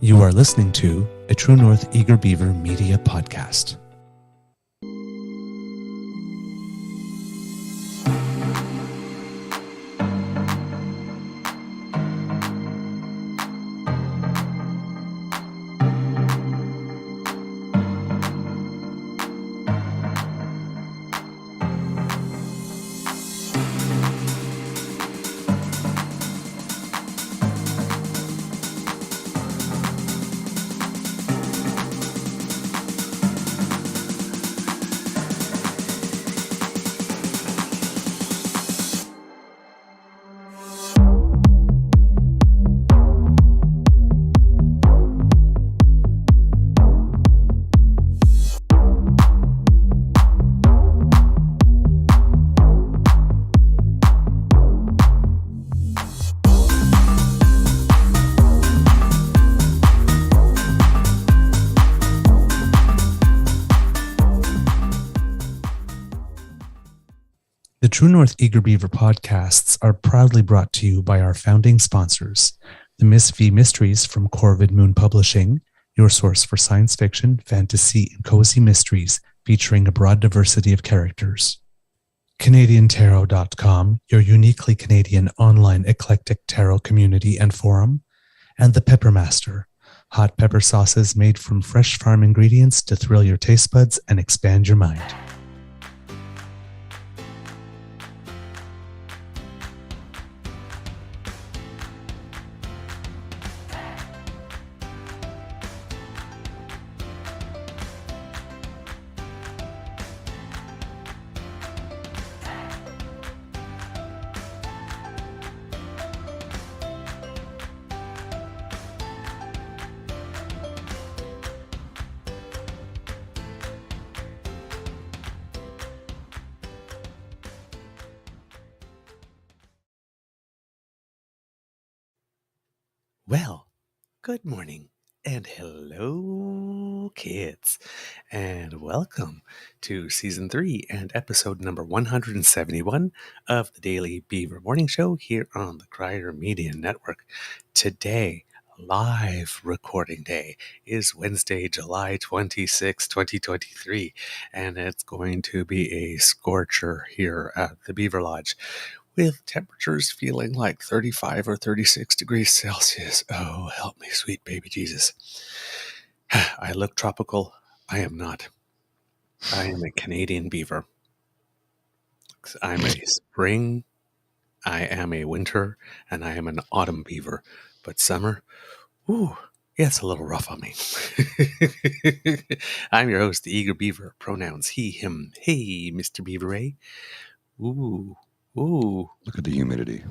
You are listening to a True North Eager Beaver media podcast. The True North Eager Beaver podcasts are proudly brought to you by our founding sponsors, the Miss V Mysteries from Corvid Moon Publishing, your source for science fiction, fantasy, and cozy mysteries featuring a broad diversity of characters. CanadianTarot.com, your uniquely Canadian online eclectic tarot community and forum, and the Peppermaster, hot pepper sauces made from fresh farm ingredients to thrill your taste buds and expand your mind. Well, good morning and hello, kids, and welcome to Season 3 and episode number 171 of the Daily Beaver Morning Show here on the Crier Media Network. Today, live recording day, is Wednesday, July 26, 2023, and it's going to be a scorcher here at the Beaver Lodge, with temperatures feeling like 35 or 36 degrees Celsius. Oh, help me, sweet baby Jesus. I look tropical. I am not. I am a Canadian beaver. I'm a spring, I am a winter, and I am an autumn beaver. But summer, ooh, yeah, it's a little rough on me. I'm your host, the Eager Beaver, pronouns he, him. Hey, Mr. Beaver, eh? Ooh. Look at the humidity.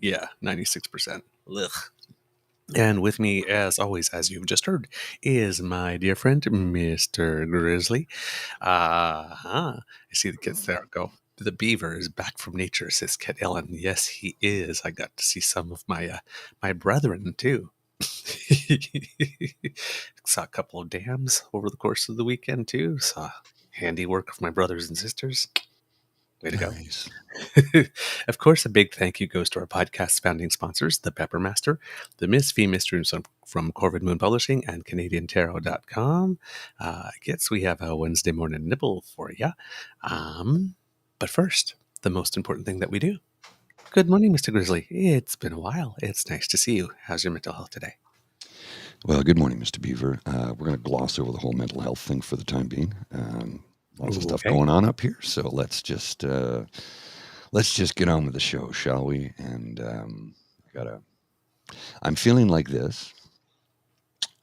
Yeah, 96%. Ugh. And with me, as always, as you've just heard, is my dear friend, Mr. Grizzly. I see the kids there go. The beaver is back from nature, says Kat Ellen. Yes, he is. I got to see some of my brethren, too. Saw a couple of dams over the course of the weekend, too. Saw handiwork of my brothers and sisters. Way to Nice. go. Of course, a big thank you goes to our podcast founding sponsors, the Peppermaster, the Miss V Mysteries from Corvid Moon Publishing, and CanadianTarot.com. Kids, we have a Wednesday morning nibble for you. But first, the most important thing that we do. Good morning, Mr. Grizzly. It's been a while. It's nice to see you. How's your mental health today? Well, good morning, Mr. Beaver. We're going to gloss over the whole mental health thing for the time being. Lots of stuff going on up here, so let's just get on with the show, shall we? And I'm feeling like this.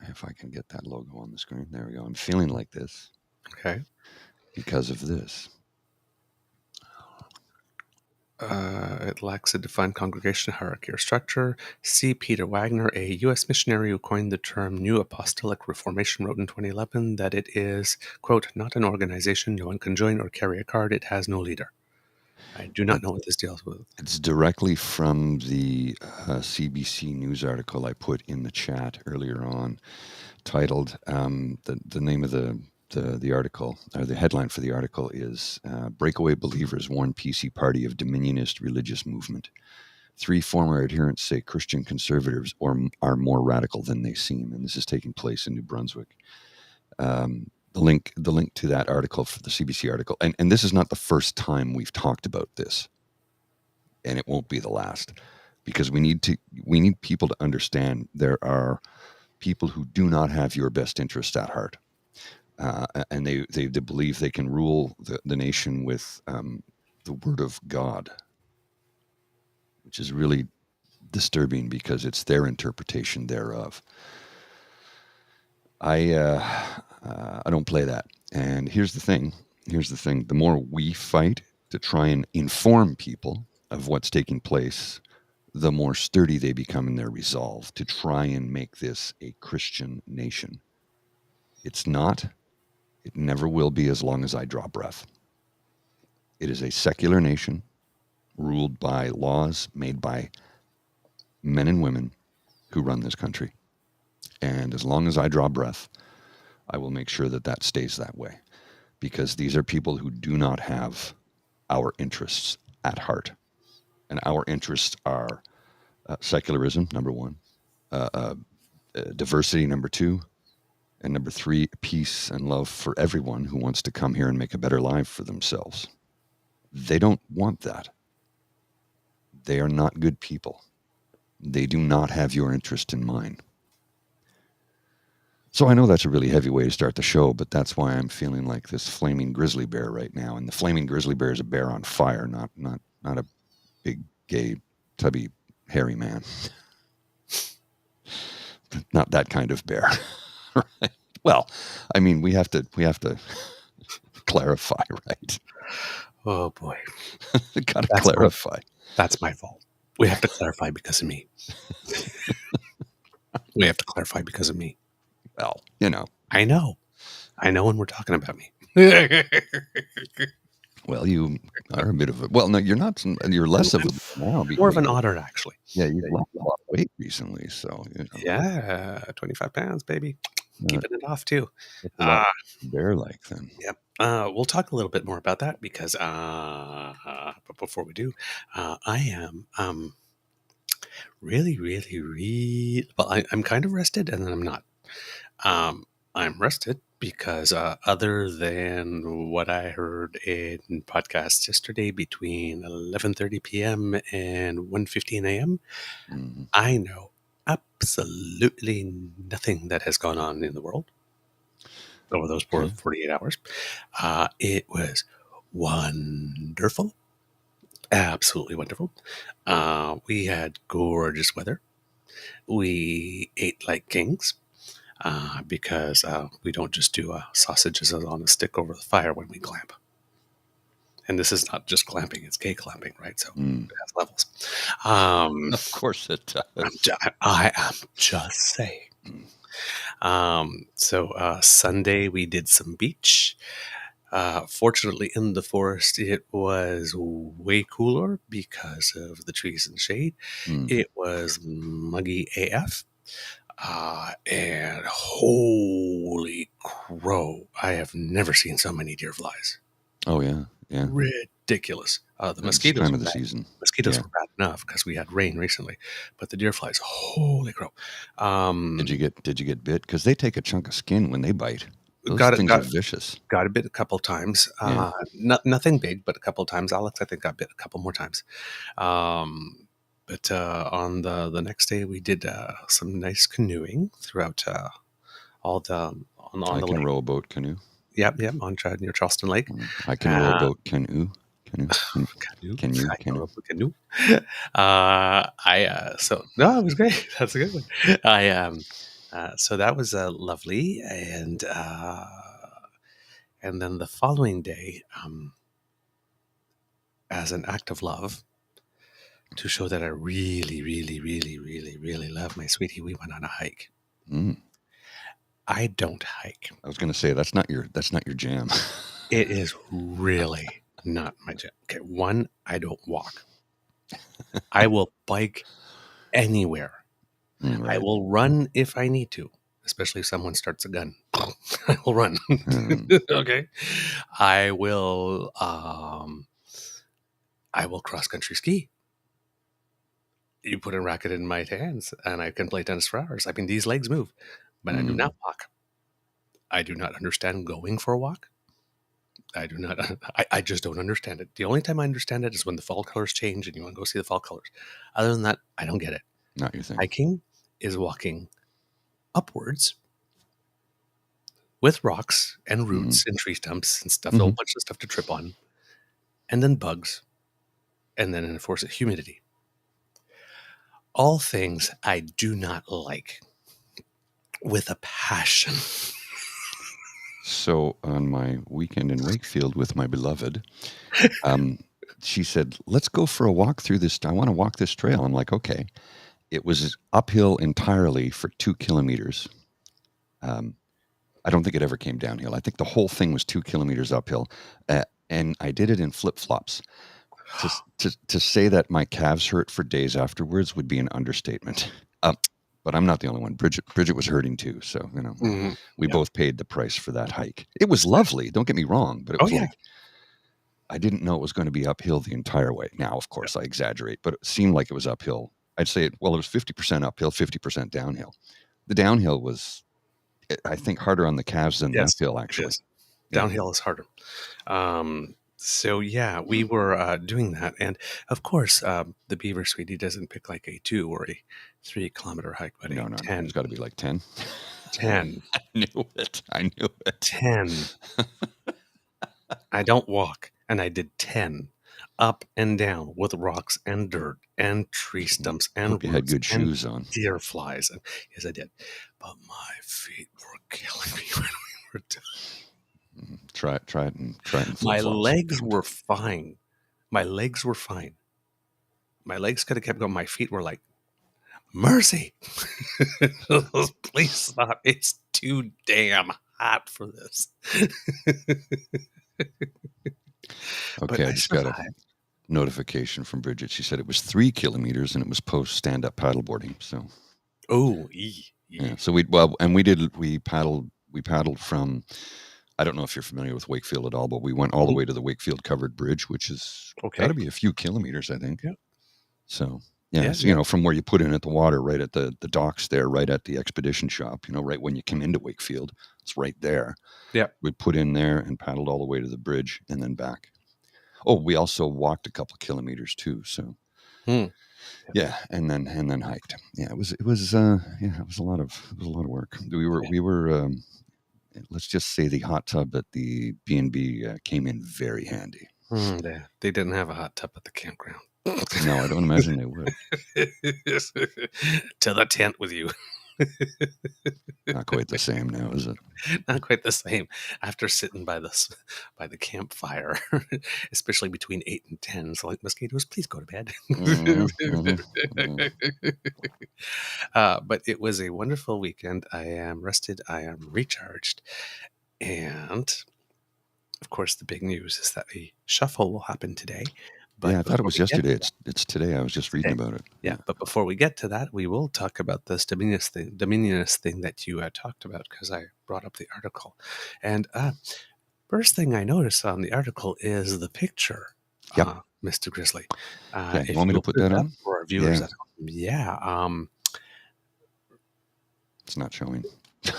If I can get that logo on the screen, there we go. I'm feeling like this. Okay. Because of this. It lacks a defined congregation hierarchy or structure. C. Peter Wagner, a U.S. missionary who coined the term New Apostolic Reformation, wrote in 2011 that it is, quote, not an organization. No one can join or carry a card. It has no leader. I do not know what this deals with. It's directly from the CBC News article I put in the chat earlier on, titled, the name of the article, or the headline for the article is Breakaway Believers Warn PC Party of Dominionist Religious Movement. 3 former adherents say Christian conservatives are more radical than they seem, and this is taking place in New Brunswick. The link to that article, for the CBC article, and this is not the first time we've talked about this, and it won't be the last, because we need people to understand there are people who do not have your best interest at heart, and they believe they can rule the nation with the word of God, which is really disturbing because it's their interpretation thereof. I don't play that. And here's the thing. The more we fight to try and inform people of what's taking place, the more sturdy they become in their resolve to try and make this a Christian nation. It's not. It never will be as long as I draw breath. It is a secular nation ruled by laws made by men and women who run this country. And as long as I draw breath, I will make sure that stays that way, because these are people who do not have our interests at heart. And our interests are secularism, number one, diversity, number two, and number three, peace and love for everyone who wants to come here and make a better life for themselves. They don't want that. They are not good people. They do not have your interest in mind. So I know that's a really heavy way to start the show, but that's why I'm feeling like this flaming grizzly bear right now. And the flaming grizzly bear is a bear on fire, not a big, gay, tubby, hairy man. Not that kind of bear. Right? Well, I mean, we have to clarify, right? Oh boy. Gotta clarify. That's my fault. We have to clarify because of me. We have to clarify because of me. Well, you know. I know when we're talking about me. Well, you are a bit of a... Well, no, you're not. You're less of a now. More of an otter, actually. Yeah, you've lost a lot of weight recently, so... You know. Yeah, 25 pounds, baby. Keeping it off, too. Bear-like, then. Yep. We'll talk a little bit more about that, because... but before we do, I am... really... Well, I'm kind of rested, and then I'm not. I'm rested because other than what I heard in podcasts yesterday between 11:30 p.m. and 1:15 a.m., I know absolutely nothing that has gone on in the world over those 48 hours. It was wonderful. Absolutely wonderful. We had gorgeous weather. We ate like kings. Because we don't just do sausages on a stick over the fire when we clamp. And this is not just clamping, it's gay clamping, right? So it has levels. Of course it does. I am just saying. So Sunday we did some beach. Fortunately, in the forest, it was way cooler because of the trees and shade. It was muggy AF. And holy crow, I have never seen so many deer flies. Oh, yeah. Ridiculous. The mosquitoes time of the season. Mosquitoes were bad enough because we had rain recently, but the deer flies, holy crow. Did you get bit? Because they take a chunk of skin when they bite. Those things are vicious. Got a bit a couple times. Nothing big, but a couple times. Alex, I think, got bit a couple more times. But on the next day, we did some nice canoeing throughout all the on the lake. I can row a boat canoe. Yep, on near Charleston Lake. I can row a boat canoe. Canoe. So no, it was great. That's a good one. So that was lovely, and then the following day, as an act of love, to show that I really, really, really, really, really love my sweetie, we went on a hike. I don't hike. I was going to say that's not your jam. It is really not my jam. Okay, one, I don't walk. I will bike anywhere. Right. I will run if I need to, especially if someone starts a gun. I will run. Okay, I will cross country ski. You put a racket in my hands, and I can play tennis for hours. I mean, these legs move, but I do not walk. I do not understand going for a walk. I do not. I just don't understand it. The only time I understand it is when the fall colors change and you want to go see the fall colors. Other than that, I don't get it. Not your thing. Hiking is walking upwards with rocks and roots and tree stumps and stuff, a whole bunch of stuff to trip on, and then bugs, and then, of course, humidity. All things I do not like with a passion. So on my weekend in Wakefield with my beloved, she said, let's go for a walk through this. I want to walk this trail. I'm like, okay. It was uphill entirely for 2 kilometers. I don't think it ever came downhill. I think the whole thing was 2 kilometers uphill. And I did it in flip-flops. To say that my calves hurt for days afterwards would be an understatement. But I'm not the only one. Bridget was hurting too. So, we both paid the price for that hike. It was lovely. Don't get me wrong. But it was like, I didn't know it was going to be uphill the entire way. Now, of course, I exaggerate, but it seemed like it was uphill. I'd say, it was 50% uphill, 50% downhill. The downhill was, I think, harder on the calves than the uphill, actually. Downhill is harder. So, we were doing that. And, of course, the Beaver Sweetie doesn't pick like a 2 or a 3 kilometer hike, but no, 10. It's got to be like 10. 10. I knew it. 10. I don't walk. And I did 10 up and down with rocks and dirt and tree stumps and Hope you had good shoes on. Deer flies. And yes, I did. But my feet were killing me when we were done. Try it and my legs were fine. My legs could have kept going. My feet were like, mercy. Please stop. It's too damn hot for this. Okay, I just got a notification from Bridget. She said it was 3 kilometers and it was post stand-up paddleboarding. So, yeah. So we paddled from. I don't know if you're familiar with Wakefield at all, but we went all the way to the Wakefield Covered Bridge, which is got to be a few kilometers, I think. Yeah. So, from where you put in at the water, right at the docks there, right at the expedition shop, right when you come into Wakefield, it's right there. Yeah. We put in there and paddled all the way to the bridge and then back. Oh, we also walked a couple of kilometers too. So, yeah, and then hiked. Yeah, it was a lot of work. We were. Let's just say the hot tub at the B&B came in very handy. They didn't have a hot tub at the campground. No, I don't imagine they would. To the tent with you. Not quite the same now, is it? Not quite the same. After sitting by the campfire, especially between 8 and 10, so like, mosquitoes, please go to bed. But it was a wonderful weekend. I am rested. I am recharged. And, of course, the big news is that a shuffle will happen today. But I thought it was yesterday. It's today. I was just reading about it. Yeah, but before we get to that, we will talk about this dominionist thing that you talked about, because I brought up the article. And first thing I noticed on the article is the picture, Mr. Grizzly. You want me to put that on? For our viewers at home. Yeah. It's not showing.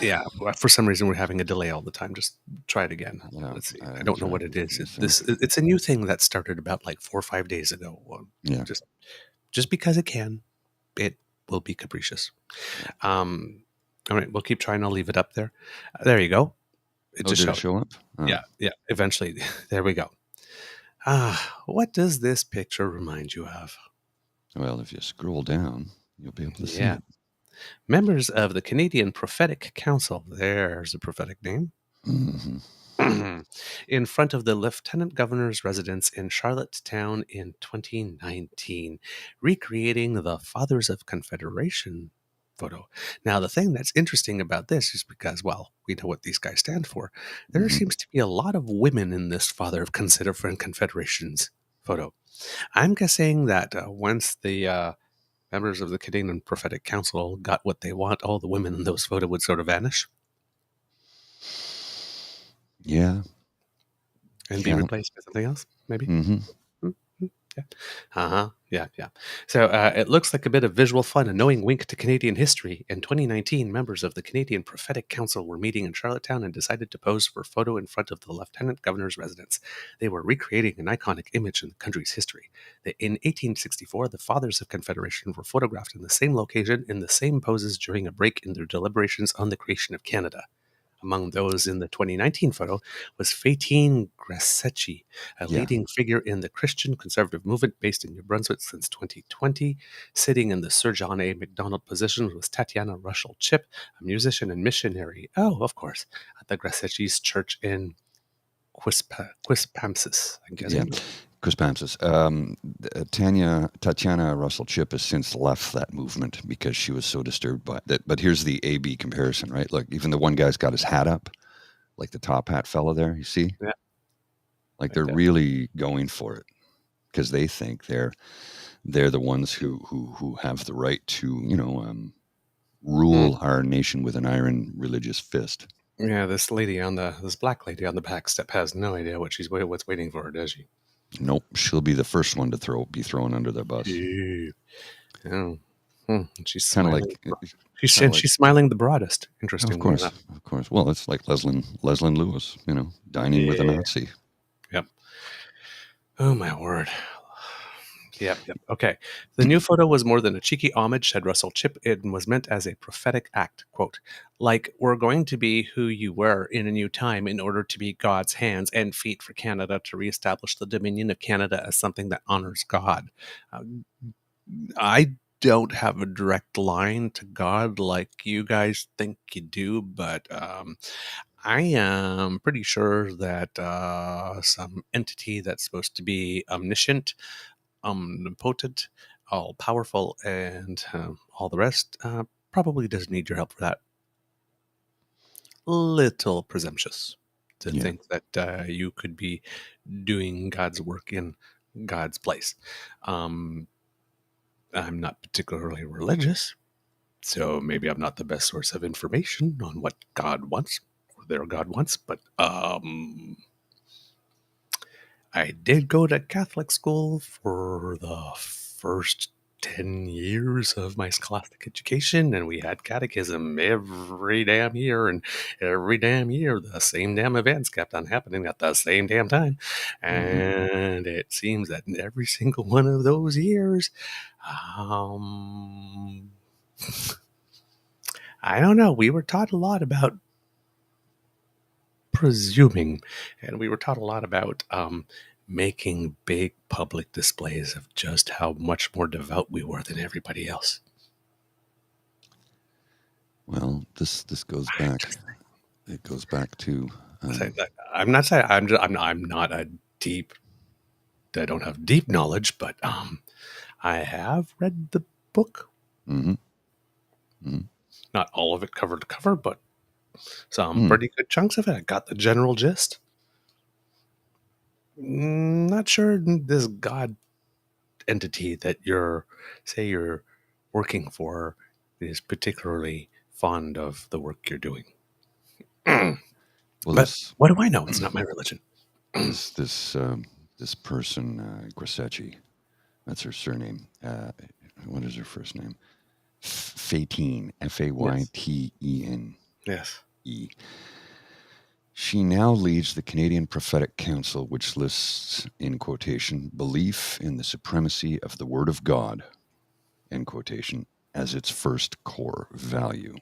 Yeah, for some reason we're having a delay all the time. Just try it again. Let's see. I don't know what it is. It's a new thing that started about like 4 or 5 days ago. Just because it will be capricious. All right, we'll keep trying. I'll leave it up there. There you go. It just show up. Oh. Yeah. Eventually, there we go. What does this picture remind you of? Well, if you scroll down, you'll be able to see it. Members of the Canadian Prophetic Council, there's a prophetic name, in front of the Lieutenant Governor's residence in Charlottetown in 2019, recreating the Fathers of Confederation photo. Now, the thing that's interesting about this is because, well, we know what these guys stand for. There seems to be a lot of women in this Father of Confederation's photo. I'm guessing that once the members of the Canadian Prophetic Council got what they want, all the women in those photos would sort of vanish. Yeah. And be replaced by something else, maybe? Yeah. So it looks like a bit of visual fun, a knowing wink to Canadian history. In 2019, members of the Canadian Prophetic Council were meeting in Charlottetown and decided to pose for a photo in front of the Lieutenant Governor's residence. They were recreating an iconic image in the country's history. In 1864, the Fathers of Confederation were photographed in the same location in the same poses during a break in their deliberations on the creation of Canada. Among those in the 2019 photo was Fatine Grasecci, a leading figure in the Christian conservative movement based in New Brunswick since 2020. Sitting in the Sir John A. Macdonald position was Tatiana Russell Chip, a musician and missionary, of course, at the Grasecci's church in Quispamsis, I'm guessing. Yeah. Quispamsis. Tatiana Russell Chip has since left that movement because she was so disturbed by that. But here's the A-B comparison, right? Look, even the one guy's got his hat up, like the top hat fella there, you see? Yeah. Like they're really going for it because they think they're the ones who have the right to, rule our nation with an iron religious fist. Yeah, this black lady on the back step has no idea what's waiting for her, does she? Nope, she'll be the first one to be thrown under the bus. She's kind of smiling. like She's smiling the broadest. Interesting. Of course. Well, it's like Leslyn Lewis, dining with a Nazi. Yep. Oh my word. Yep. Okay. The new photo was more than a cheeky homage, said Russell Chip. It was meant as a prophetic act. Quote, like, we're going to be who you were in a new time in order to be God's hands and feet for Canada to reestablish the dominion of Canada as something that honors God. I don't have a direct line to God like you guys think you do, but I am pretty sure that some entity that's supposed to be omniscient, omnipotent, all powerful, and all the rest probably doesn't need your help for that. Little presumptuous to think that you could be doing God's work in God's place. I'm not particularly religious, so maybe I'm not the best source of information on what God wants or their God wants, but I did go to Catholic school for the first 10 years of my scholastic education, and we had catechism every damn year, and every damn year the same damn events kept on happening at the same damn time. And it seems that in every single one of those years, I don't know, we were taught a lot about presuming, and we were taught a lot about making big public displays of just how much more devout we were than everybody else. Well, this goes back. It goes back to. I'm not saying I'm not a deep. I don't have deep knowledge, but I have read the book. Not all of it cover to cover, but some pretty good chunks of it. I got the general gist. Not sure this God entity that you're working for is particularly fond of the work you're doing. Well, but what do I know? It's not my religion. This person, Grasecci, that's her surname. What is her first name? Fatine, F-A-Y-T-E-N. Yes. E. She now leads the Canadian Prophetic Council, which lists, in quotation, belief in the supremacy of the Word of God, end quotation, as its first core value.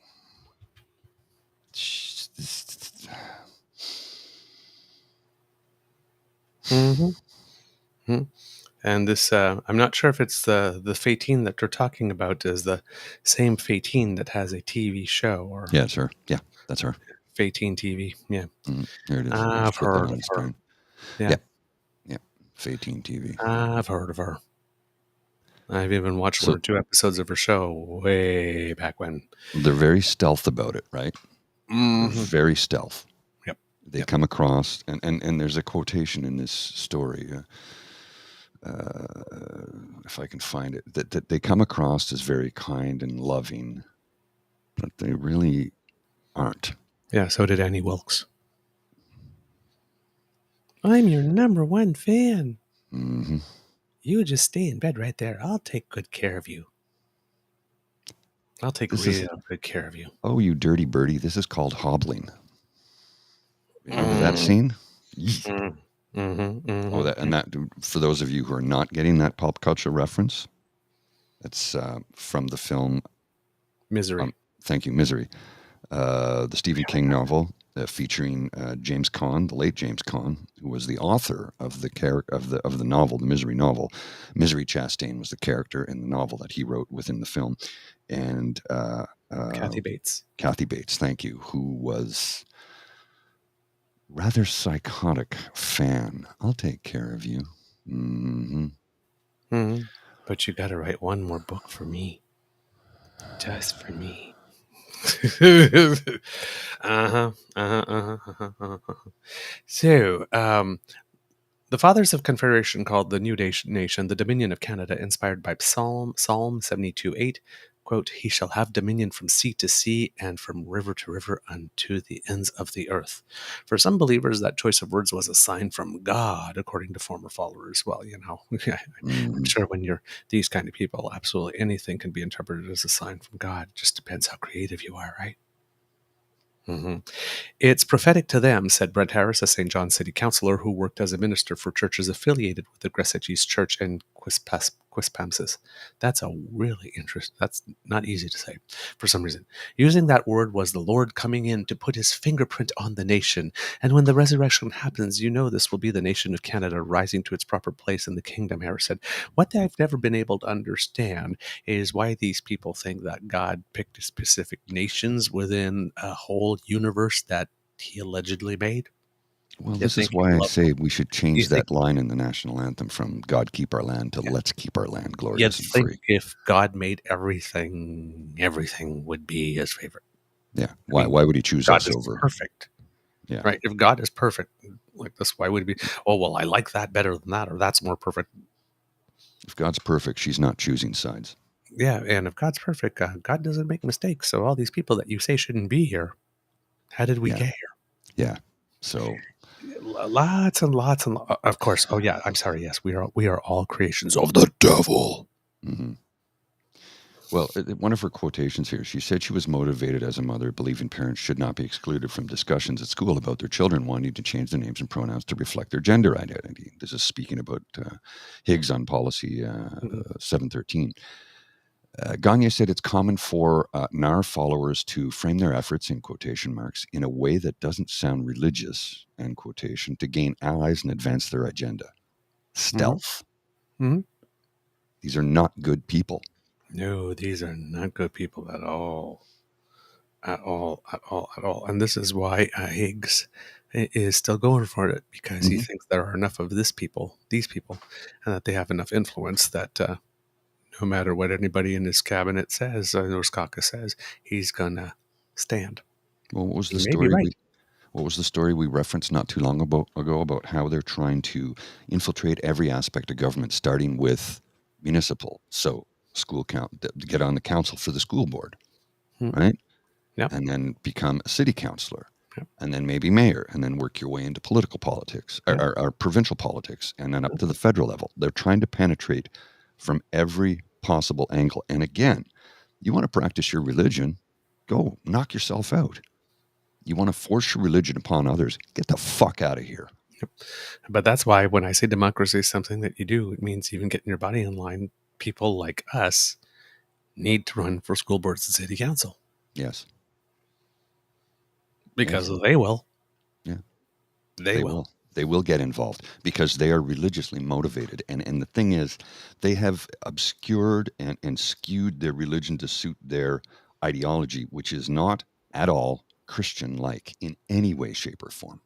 And this, I'm not sure if it's the Fatine that they're talking about is the same Fatine that has a TV show. Or yeah, it's her. Yeah, that's her. Fatine TV. Yeah. There it is. I've heard of her. Yeah. Fatine TV. I've heard of her. I've even watched 1 or 2 episodes of her show way back when. They're very stealth about it, right? Very stealth. Yep. They come across, and there's a quotation in this story, if I can find it, that they come across as very kind and loving, but they really aren't. Yeah, so did Annie Wilkes. I'm your #1 fan. You just stay in bed right there. I'll take good care of you. I'll take real good care of you. Oh, you dirty birdie. This is called hobbling. Remember that scene? Oh, that for those of you who are not getting that pop culture reference, it's from the film Misery. Thank you, Misery. The Stephen King novel featuring James Caan, the late James Caan, who was the author of the novel, the Misery novel. Misery Chastain was the character in the novel that he wrote within the film, and Kathy Bates. Kathy Bates, thank you, who was rather psychotic fan. I'll take care of you. But you got to write one more book for me, just for me. So, the Fathers of Confederation called the new nation the Dominion of Canada, inspired by Psalm 72:8. Quote, "He shall have dominion from sea to sea and from river to river unto the ends of the earth." For some believers, that choice of words was a sign from God, according to former followers. Well, I'm sure when you're these kind of people, absolutely anything can be interpreted as a sign from God. It just depends how creative you are, right? It's prophetic to them, said Brent Harris, a St. John City councillor who worked as a minister for churches affiliated with the Gressachis Church in Quispamsis. That's a really interesting, that's not easy to say for some reason. Using that word was the Lord coming in to put his fingerprint on the nation. And when the resurrection happens, this will be the nation of Canada rising to its proper place in the kingdom, Harris said. What I've never been able to understand is why these people think that God picked specific nations within a whole universe that he allegedly made. Well, this is why I say we should change that line in the national anthem from God keep our land to let's keep our land glorious and free. If God made everything would be his favorite. Yeah. Why would he choose us over? God is perfect. Yeah. Right. If God is perfect like this, why would he be, oh, well, I like that better than that, or that's more perfect. If God's perfect, she's not choosing sides. Yeah. And if God's perfect, God doesn't make mistakes. So all these people that you say shouldn't be here, how did we get here? Yeah. So lots and lots and of course. Oh yeah, I'm sorry. Yes, we are all creations of the devil. Well, one of her quotations here, she said she was motivated as a mother, believing parents should not be excluded from discussions at school about their children wanting to change their names and pronouns to reflect their gender identity. This is speaking about Higgs on policy 713. Gagne said it's common for NAR followers to frame their efforts, in quotation marks, in a way that doesn't sound religious, end quotation, to gain allies and advance their agenda. Stealth. These are not good people. No, these are not good people at all. At all. And this is why Higgs is still going for it, because he thinks there are enough of these people, and that they have enough influence that no matter what anybody in his cabinet says, or his caucus says, he's gonna stand. Well, what was the story? What was the story we referenced not too long ago about how they're trying to infiltrate every aspect of government, starting with municipal, so school get on the council for the school board, right? Yep. And then become a city councillor, and then maybe mayor, and then work your way into political politics, or provincial politics, and then up to the federal level. They're trying to penetrate from every possible angle. And again, you want to practice your religion, go knock yourself out. You want to force your religion upon others, get the fuck out of here. But that's why when I say democracy is something that you do, it means even getting your body in line. People like us need to run for school boards and city council. Yes. Because they will. Yeah. They will. They will get involved because they are religiously motivated. And the thing is, they have obscured and skewed their religion to suit their ideology, which is not at all Christian-like in any way, shape, or form.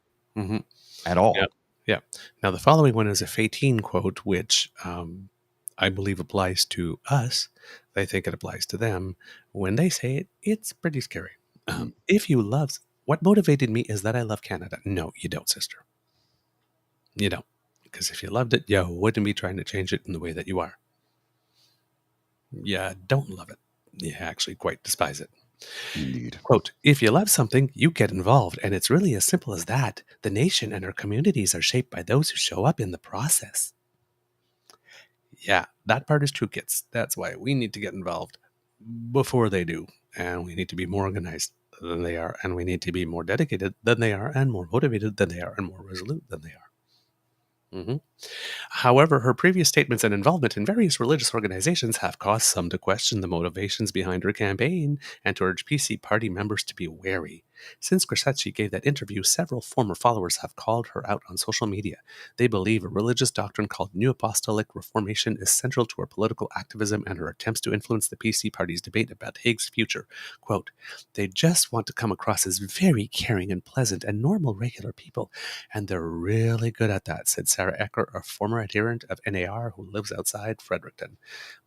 At all. Yeah. Now, the following one is a Fatine quote, which I believe applies to us. They think it applies to them. When they say it, it's pretty scary. If you love... What motivated me is that I love Canada. No, you don't, sister. You don't. Because if you loved it, you wouldn't be trying to change it in the way that you are. You don't love it. You actually quite despise it. Indeed. Quote, if you love something, you get involved, and it's really as simple as that. The nation and our communities are shaped by those who show up in the process. Yeah, that part is true, kids. That's why we need to get involved before they do. And we need to be more organized than they are. And we need to be more dedicated than they are, and more motivated than they are, and more resolute than they are. Mm-hmm. However, her previous statements and involvement in various religious organizations have caused some to question the motivations behind her campaign and to urge PC party members to be wary. Since Grassetti gave that interview, several former followers have called her out on social media. They believe a religious doctrine called New Apostolic Reformation is central to her political activism and her attempts to influence the PC party's debate about Hague's future. Quote, they just want to come across as very caring and pleasant and normal regular people, and they're really good at that, said Sarah Ecker, a former adherent of NAR who lives outside Fredericton.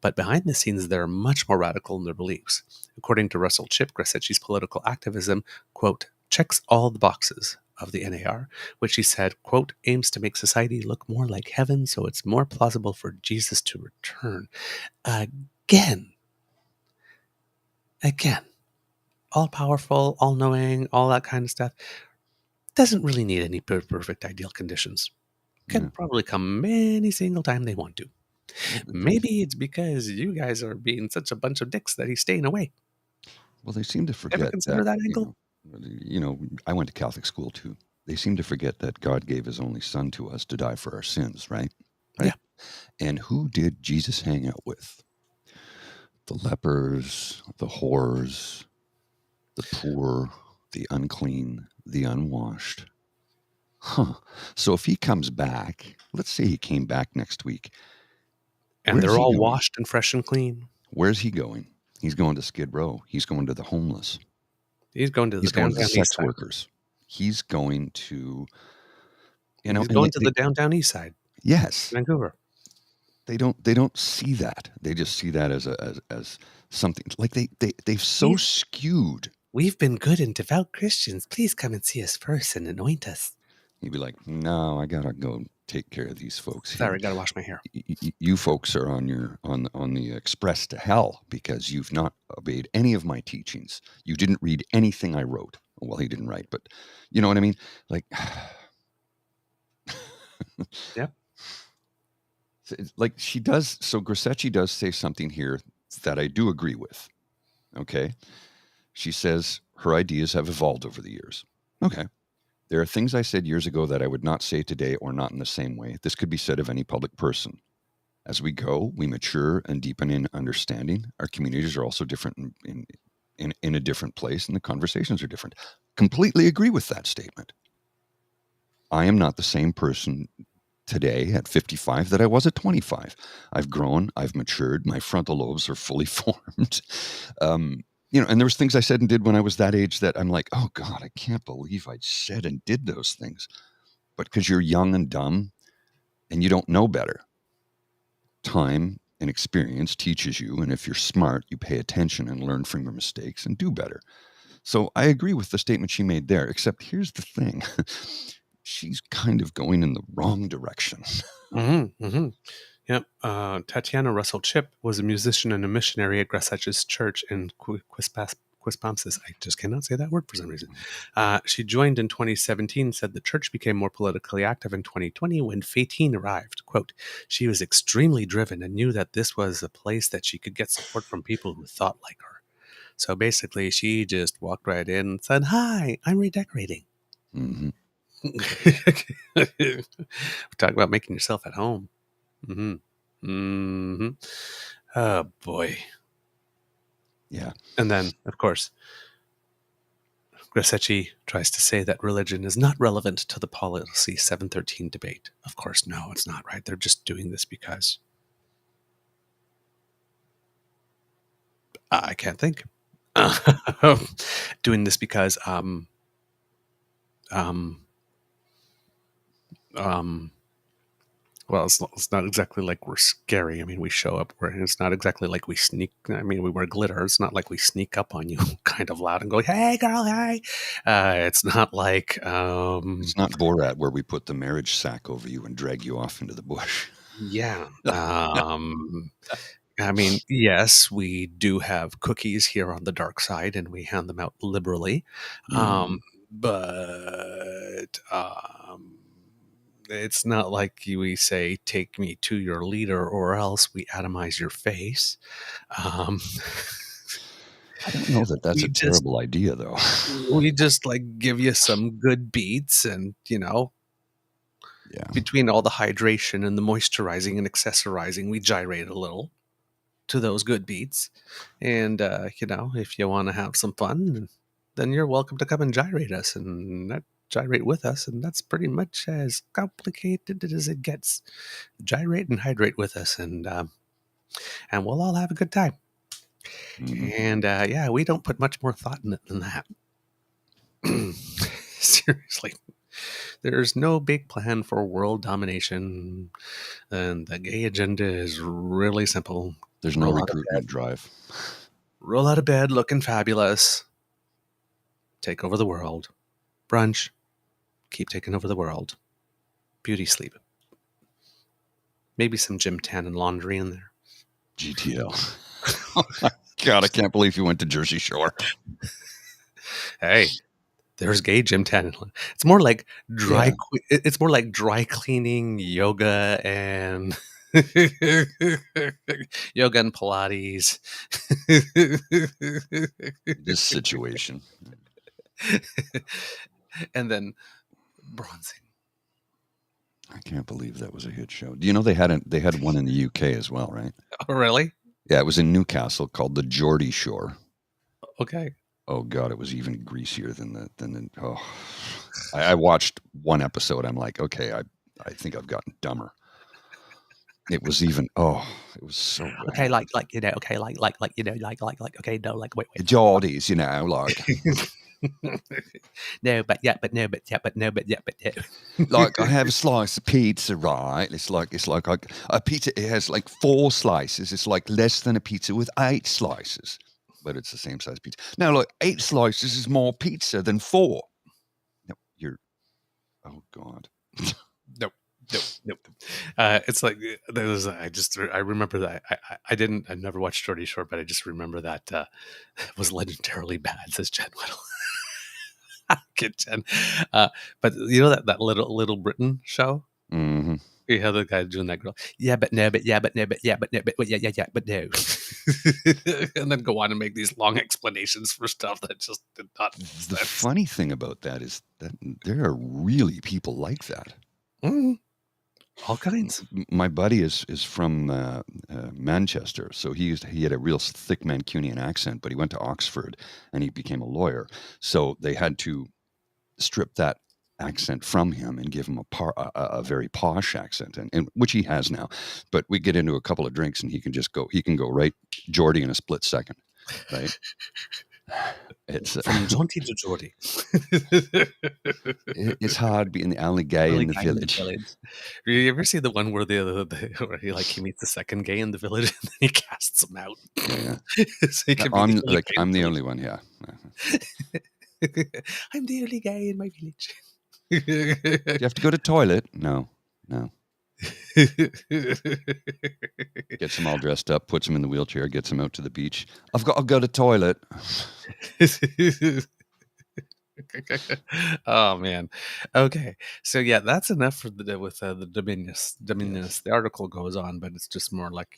But behind the scenes, they're much more radical in their beliefs. According to Russell Chip, Grassetti's political activism, quote, checks all the boxes of the NAR, which he said, quote, aims to make society look more like heaven so it's more plausible for Jesus to return. Again, all-powerful, all-knowing, all that kind of stuff, doesn't really need any perfect ideal conditions. Can probably come any single time they want to. Maybe it's because you guys are being such a bunch of dicks that he's staying away. Well, they seem to forget Ever consider that angle? I went to Catholic school too. They seem to forget that God gave his only son to us to die for our sins, right? Yeah. And who did Jesus hang out with? The lepers, the whores, the poor, the unclean, the unwashed. Huh. So if he comes back, let's say he came back next week. And they're all washed and fresh and clean. Where's he going? He's going to Skid Row. He's going to the homeless. He's going to the downtown sex workers. He's going to, he's going to the downtown east side. Yes, Vancouver. They don't see that. They just see that as something like they've so skewed. We've been good and devout Christians. Please come and see us first and anoint us. You'd be like, no, I gotta go take care of these folks. Sorry, gotta wash my hair. You folks are on the express to hell because you've not obeyed any of my teachings. You didn't read anything I wrote. Well, he didn't write, but you know what I mean? Like, yeah. Like she does. So Grassetti does say something here that I do agree with. Okay. She says her ideas have evolved over the years. Okay. There are things I said years ago that I would not say today or not in the same way. This could be said of any public person. As we go, we mature and deepen in understanding. Our communities are also different in a different place, and the conversations are different. Completely agree with that statement. I am not the same person today at 55 that I was at 25. I've grown, I've matured, my frontal lobes are fully formed. And there was things I said and did when I was that age that I'm like, oh God, I can't believe I said and did those things. But because you're young and dumb and you don't know better, time and experience teaches you. And if you're smart, you pay attention and learn from your mistakes and do better. So I agree with the statement she made there, except here's the thing. She's kind of going in the wrong direction. Mm-hmm, mm-hmm. Yep. Tatiana Russell Chip was a musician and a missionary at Grassetti's church in Quispamsis. I just cannot say that word for some reason. She joined in 2017, said the church became more politically active in 2020 when Fatine arrived. Quote, she was extremely driven and knew that this was a place that she could get support from people who thought like her. So basically, she just walked right in and said, hi, I'm redecorating. Mm-hmm. Talk about making yourself at home. Mm-hmm. Mm-hmm. Oh boy. Yeah. And then, of course, Grassetti tries to say that religion is not relevant to the policy 713 debate. Of course, no, it's not, right? They're just doing this because I can't think. Doing this because well, it's not exactly like we're scary. I mean, we show up. It's not exactly like we sneak. I mean, we wear glitter. It's not like we sneak up on you kind of loud and go, hey, girl, hey. It's not like... it's not Borat where we put the marriage sack over you and drag you off into the bush. Yeah. I mean, yes, we do have cookies here on the dark side, and we hand them out liberally. But it's not like we say, take me to your leader or else we atomize your face. Um, I don't know that that's we a just terrible idea, though. we just like give you some good beats, and Yeah. between all the hydration and the moisturizing and accessorizing, we gyrate a little to those good beats. And if you want to have some fun, then you're welcome to come and gyrate us and not gyrate with us, and that's pretty much as complicated as it gets. Gyrate and hydrate with us, and we'll all have a good time. Mhm. And we don't put much more thought in it than that. Seriously, there's no big plan for world domination, and the gay agenda is really simple. There's no Roll out of recruitment bed. drive. Roll out of bed looking fabulous. Take over the world. Brunch. Keep taking over the world. Beauty sleep. Maybe some gym tan and laundry in there. GTL. Oh my God, I can't believe you went to Jersey Shore. Hey, there's gay gym tan. It's more like dry. Yeah. It's more like dry cleaning, yoga, and yoga and Pilates. This situation. And then bronzing. I can't believe that was a hit show. Do you know they had one in the UK as well, right? Oh, really? Yeah, it was in Newcastle called the Geordie Shore. Okay. Oh God, it was even greasier than the. Oh, I watched one episode. I'm like, okay, I think I've gotten dumber. It was even. Oh, it was so bad. Okay, like okay, no, like wait. Geordies, like. No, but no. Like I have a slice of pizza, right? It's like a pizza. It has like 4 slices. It's like less than a pizza with 8 slices, but it's the same size pizza. Now, look, 8 slices is more pizza than 4. No, oh God. Nope. It's like there was. I remember that. I never watched Geordie Shore, but I just remember that it was legendarily bad. Says Jen Whittle. Kid Jen. But you know that Little Britain show. Mm-hmm. You have the guy doing that girl. Yeah, but no, but yeah, but no, but yeah, but no, but yeah, but no. And then go on and make these long explanations for stuff that just did not. The funny thing about that is that there are really people like that. Mm. All kinds. My buddy is from Manchester, so he had a real thick Mancunian accent, but he went to Oxford and he became a lawyer. So they had to strip that accent from him and give him a very posh accent, and which he has now. But we get into a couple of drinks and he can go right Geordie in a split second, right? It's from Jaunty to Geordie. It's hard being the only gay in the village. You ever see the one where where he meets the second gay in the village and then he casts him out? Yeah. So I'm the only one. Yeah. I'm the only guy in my village. Do you have to go to toilet? No. Gets him all dressed up, puts him in the wheelchair, gets him out to the beach. I've got to go to toilet. Oh man. Okay. So yeah, that's enough for the Dominus. Yes. The article goes on, but it's just more like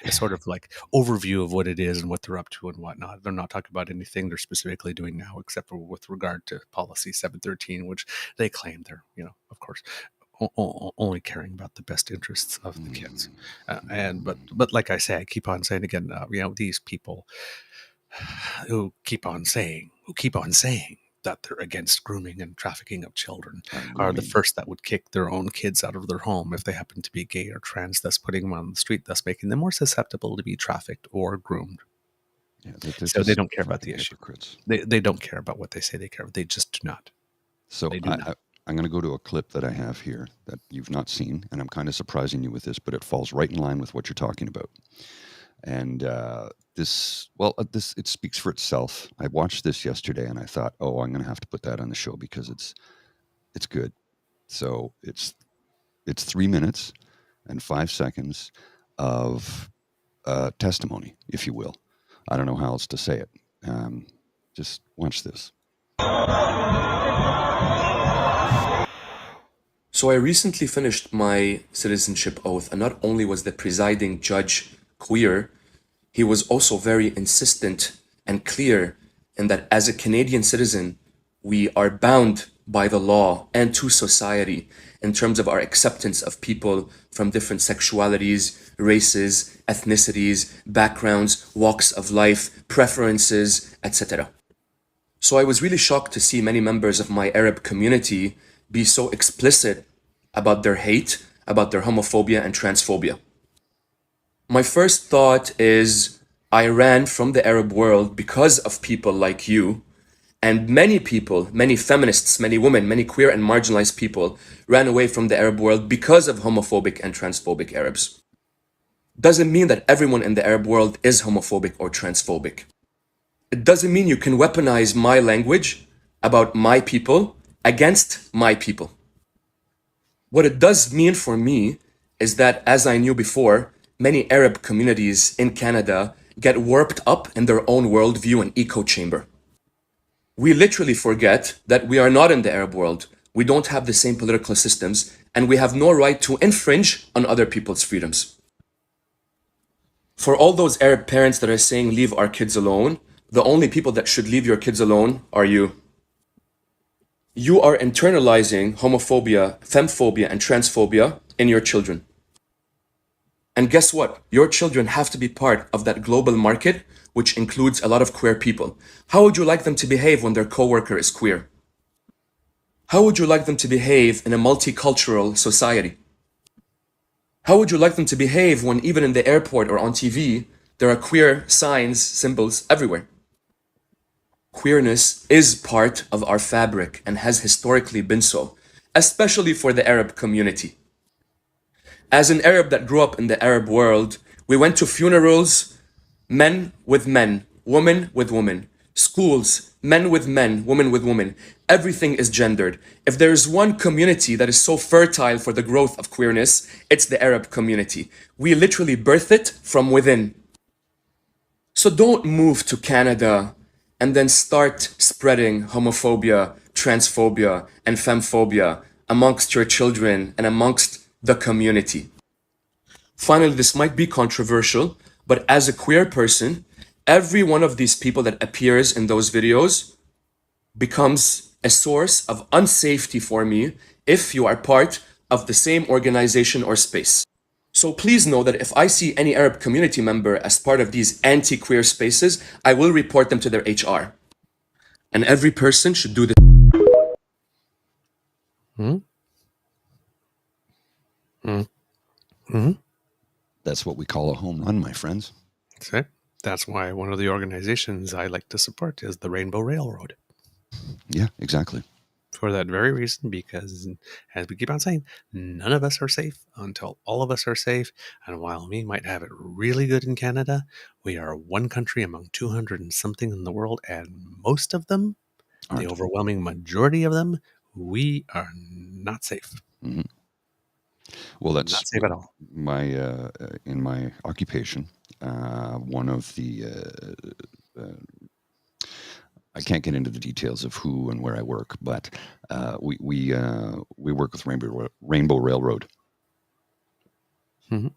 a sort of like overview of what it is and what they're up to and whatnot. They're not talking about anything they're specifically doing now, except for with regard to policy 713, which they claim they're of course only caring about the best interests of the kids. But like I say, I keep on saying again, these people who keep on saying that they're against grooming and trafficking of children are the first that would kick their own kids out of their home if they happen to be gay or trans, thus putting them on the street, thus making them more susceptible to be trafficked or groomed. Yeah, so they don't care about the issue. Hypocrites. They don't care about what they say they care about. They just do not. So I'm going to go to a clip that I have here that you've not seen, and I'm kind of surprising you with this, but it falls right in line with what you're talking about. And this it speaks for itself. I watched this yesterday, and I thought, oh, I'm going to have to put that on the show because it's good. So it's 3 minutes and 5 seconds of testimony, if you will. I don't know how else to say it. Just watch this. So I recently finished my citizenship oath, and not only was the presiding judge queer, he was also very insistent and clear in that as a Canadian citizen, we are bound by the law and to society in terms of our acceptance of people from different sexualities, races, ethnicities, backgrounds, walks of life, preferences, etc. So I was really shocked to see many members of my Arab community be so explicit about their hate, about their homophobia and transphobia. My first thought is I ran from the Arab world because of people like you, and many people, many feminists, many women, many queer and marginalized people ran away from the Arab world because of homophobic and transphobic Arabs. Doesn't mean that everyone in the Arab world is homophobic or transphobic. It doesn't mean you can weaponize my language about my people against my people. What it does mean for me is that, as I knew before, many Arab communities in Canada get warped up in their own worldview and echo chamber. We literally forget that we are not in the Arab world. We don't have the same political systems, and we have no right to infringe on other people's freedoms. For all those Arab parents that are saying leave our kids alone, the only people that should leave your kids alone are you. You are internalizing homophobia, femphobia, and transphobia in your children. And guess what? Your children have to be part of that global market, which includes a lot of queer people. How would you like them to behave when their coworker is queer? How would you like them to behave in a multicultural society? How would you like them to behave when even in the airport or on TV, there are queer signs, symbols everywhere? Queerness is part of our fabric and has historically been so, especially for the Arab community. As an Arab that grew up in the Arab world, we went to funerals, men with men, women with women, schools, men with men, women with women. Everything is gendered. If there is one community that is so fertile for the growth of queerness, it's the Arab community. We literally birth it from within. So don't move to Canada and then start spreading homophobia, transphobia, and femphobia amongst your children and amongst the community. Finally, this might be controversial, but as a queer person, every one of these people that appears in those videos becomes a source of unsafety for me if you are part of the same organization or space. So please know that if I see any Arab community member as part of these anti-queer spaces, I will report them to their HR. And every person should do this. That's what we call a home run, my friends. That's it. That's why one of the organizations I like to support is the Rainbow Railroad. Yeah, exactly. For that very reason, because as we keep on saying, none of us are safe until all of us are safe. And while we might have it really good in Canada, we are one country among 200 and something in the world, and most of them, the overwhelming majority of them, we are not safe. Mm-hmm. Well, that's not safe at all. My in my occupation, one of the I can't get into the details of who and where I work, but we work with Rainbow Railroad. Mm-hmm.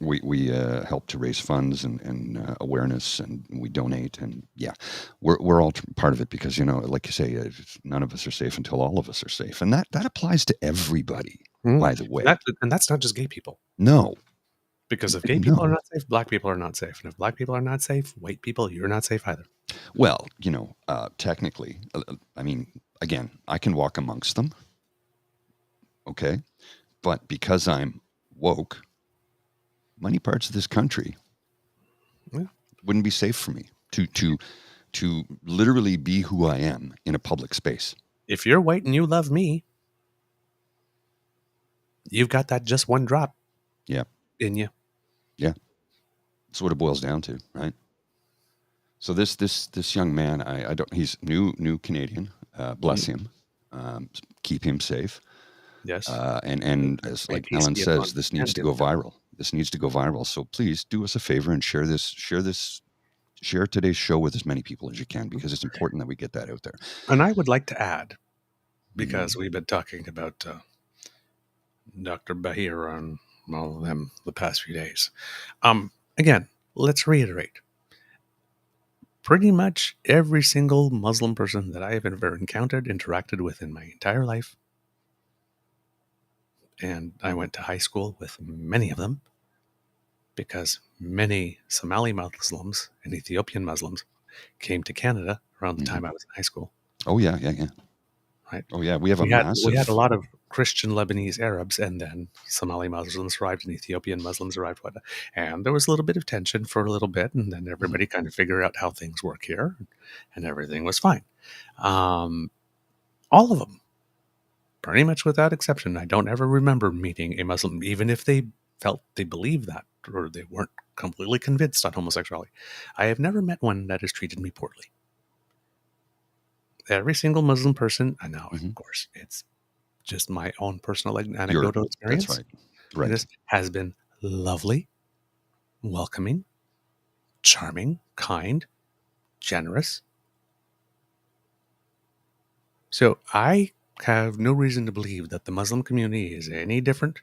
We help to raise funds and awareness, and we donate, and yeah, we're all part of it because, you know, like you say, none of us are safe until all of us are safe, and that applies to everybody. By the way, and that's not just gay people. No, because if gay people are not safe, black people are not safe, and if black people are not safe, white people, you're not safe either. Well, you know, technically, I mean, again, I can walk amongst them, okay, but because I'm woke, many parts of this country wouldn't be safe for me to literally be who I am in a public space. If you're white and you love me, you've got that just one drop in you. Yeah. That's what it boils down to, right? So this young man, I don't, he's new Canadian, bless him, keep him safe. Yes. And as like Ellen says, this needs to go viral. This needs to go viral. So please do us a favor and share today's show with as many people as you can, because it's important that we get that out there. And I would like to add, because we've been talking about Dr. Bahir and all of them the past few days. Again, let's reiterate. Pretty much every single Muslim person that I have ever encountered, interacted with in my entire life, and I went to high school with many of them, because many Somali Muslims and Ethiopian Muslims came to Canada around the time I was in high school. Oh, yeah. Right. Oh, yeah. We have we had a lot of Christian Lebanese Arabs, and then Somali Muslims arrived, and Ethiopian Muslims arrived, and there was a little bit of tension for a little bit, and then everybody kind of figured out how things work here, and everything was fine. All of them, pretty much without exception. I don't ever remember meeting a Muslim, even if they felt they believed that, or they weren't completely convinced on homosexuality. I have never met one that has treated me poorly. Every single Muslim person, I know, of course, it's just my own personal anecdotal experience. That's right. This has been lovely, welcoming, charming, kind, generous. So I have no reason to believe that the Muslim community is any different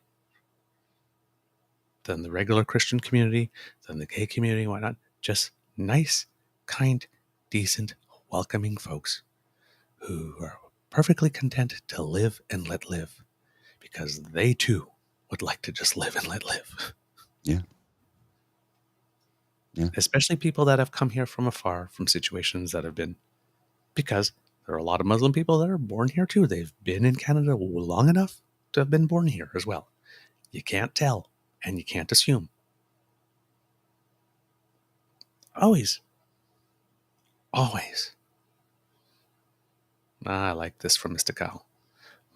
than the regular Christian community, than the gay community, whatnot. Just nice, kind, decent, welcoming folks who are perfectly content to live and let live, because they too would like to just live and let live. Yeah. Especially people that have come here from afar, from situations that have been, because there are a lot of Muslim people that are born here too. They've been in Canada long enough to have been born here as well. You can't tell, and you can't assume. Always. I like this from Mr. Kyle.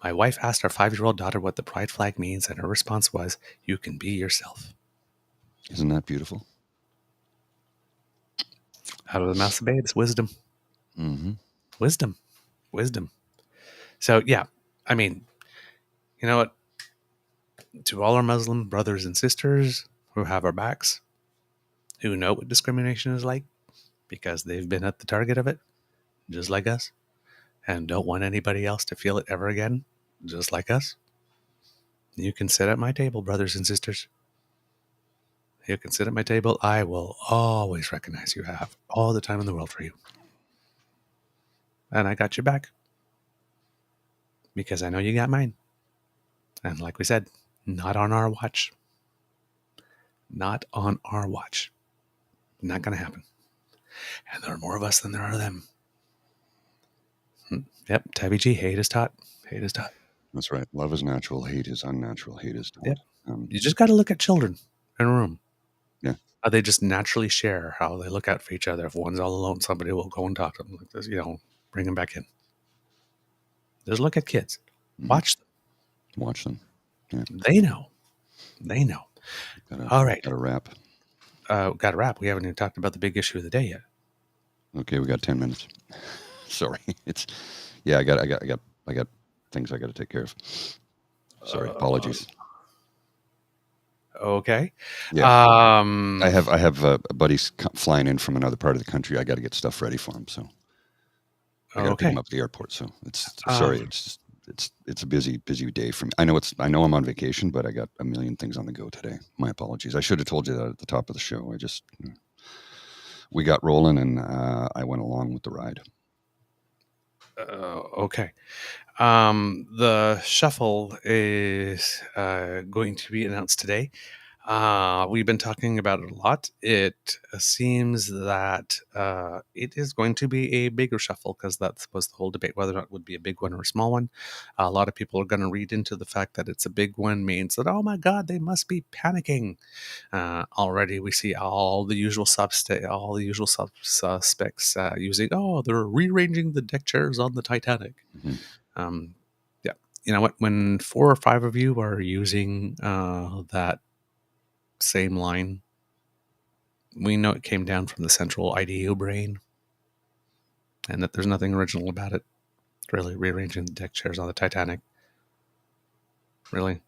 My wife asked our 5-year-old daughter what the pride flag means, and her response was, "You can be yourself." Isn't that beautiful? Out of the mouths of babes, wisdom. Wisdom. So, yeah, I mean, you know what? To all our Muslim brothers and sisters who have our backs, who know what discrimination is like, because they've been at the target of it, just like us, and don't want anybody else to feel it ever again, just like us, you can sit at my table, brothers and sisters. You can sit at my table. I will always recognize you. I have all the time in the world for you. And I got your back, because I know you got mine. And like we said, not on our watch. Not on our watch. Not going to happen. And there are more of us than there are them. Yep, Tabby G, hate is taught. That's right. Love is natural. Hate is unnatural. Hate is taught. Yep. You just got to look at children in a room. Yeah. How they just naturally share, how they look out for each other. If one's all alone, somebody will go and talk to them like this, bring them back in. Just look at kids. Watch them. Yeah. They know. All right. Got a wrap. Got a wrap. We haven't even talked about the big issue of the day yet. Okay, we got 10 minutes. Sorry. I got things I got to take care of. Sorry, apologies. Okay. Yeah. I have buddies flying in from another part of the country. I got to get stuff ready for them, so I got to pick them up at the airport. So it's a busy day for me. I know I'm on vacation, but I got a million things on the go today. My apologies. I should have told you that at the top of the show. We got rolling, and I went along with the ride. Okay. The shuffle is going to be announced today. We've been talking about it a lot. It seems that it is going to be a bigger shuffle, because that was the whole debate, whether or not it would be a big one or a small one. A lot of people are going to read into the fact that it's a big one means that, oh my God, they must be panicking. Already we see all the usual suspects using, they're rearranging the deck chairs on the Titanic. Yeah. You know what? When 4 or 5 of you are using that same line, we know it came down from the central IDU brain, and that there's nothing original about it. Really, rearranging the deck chairs on the Titanic. Really,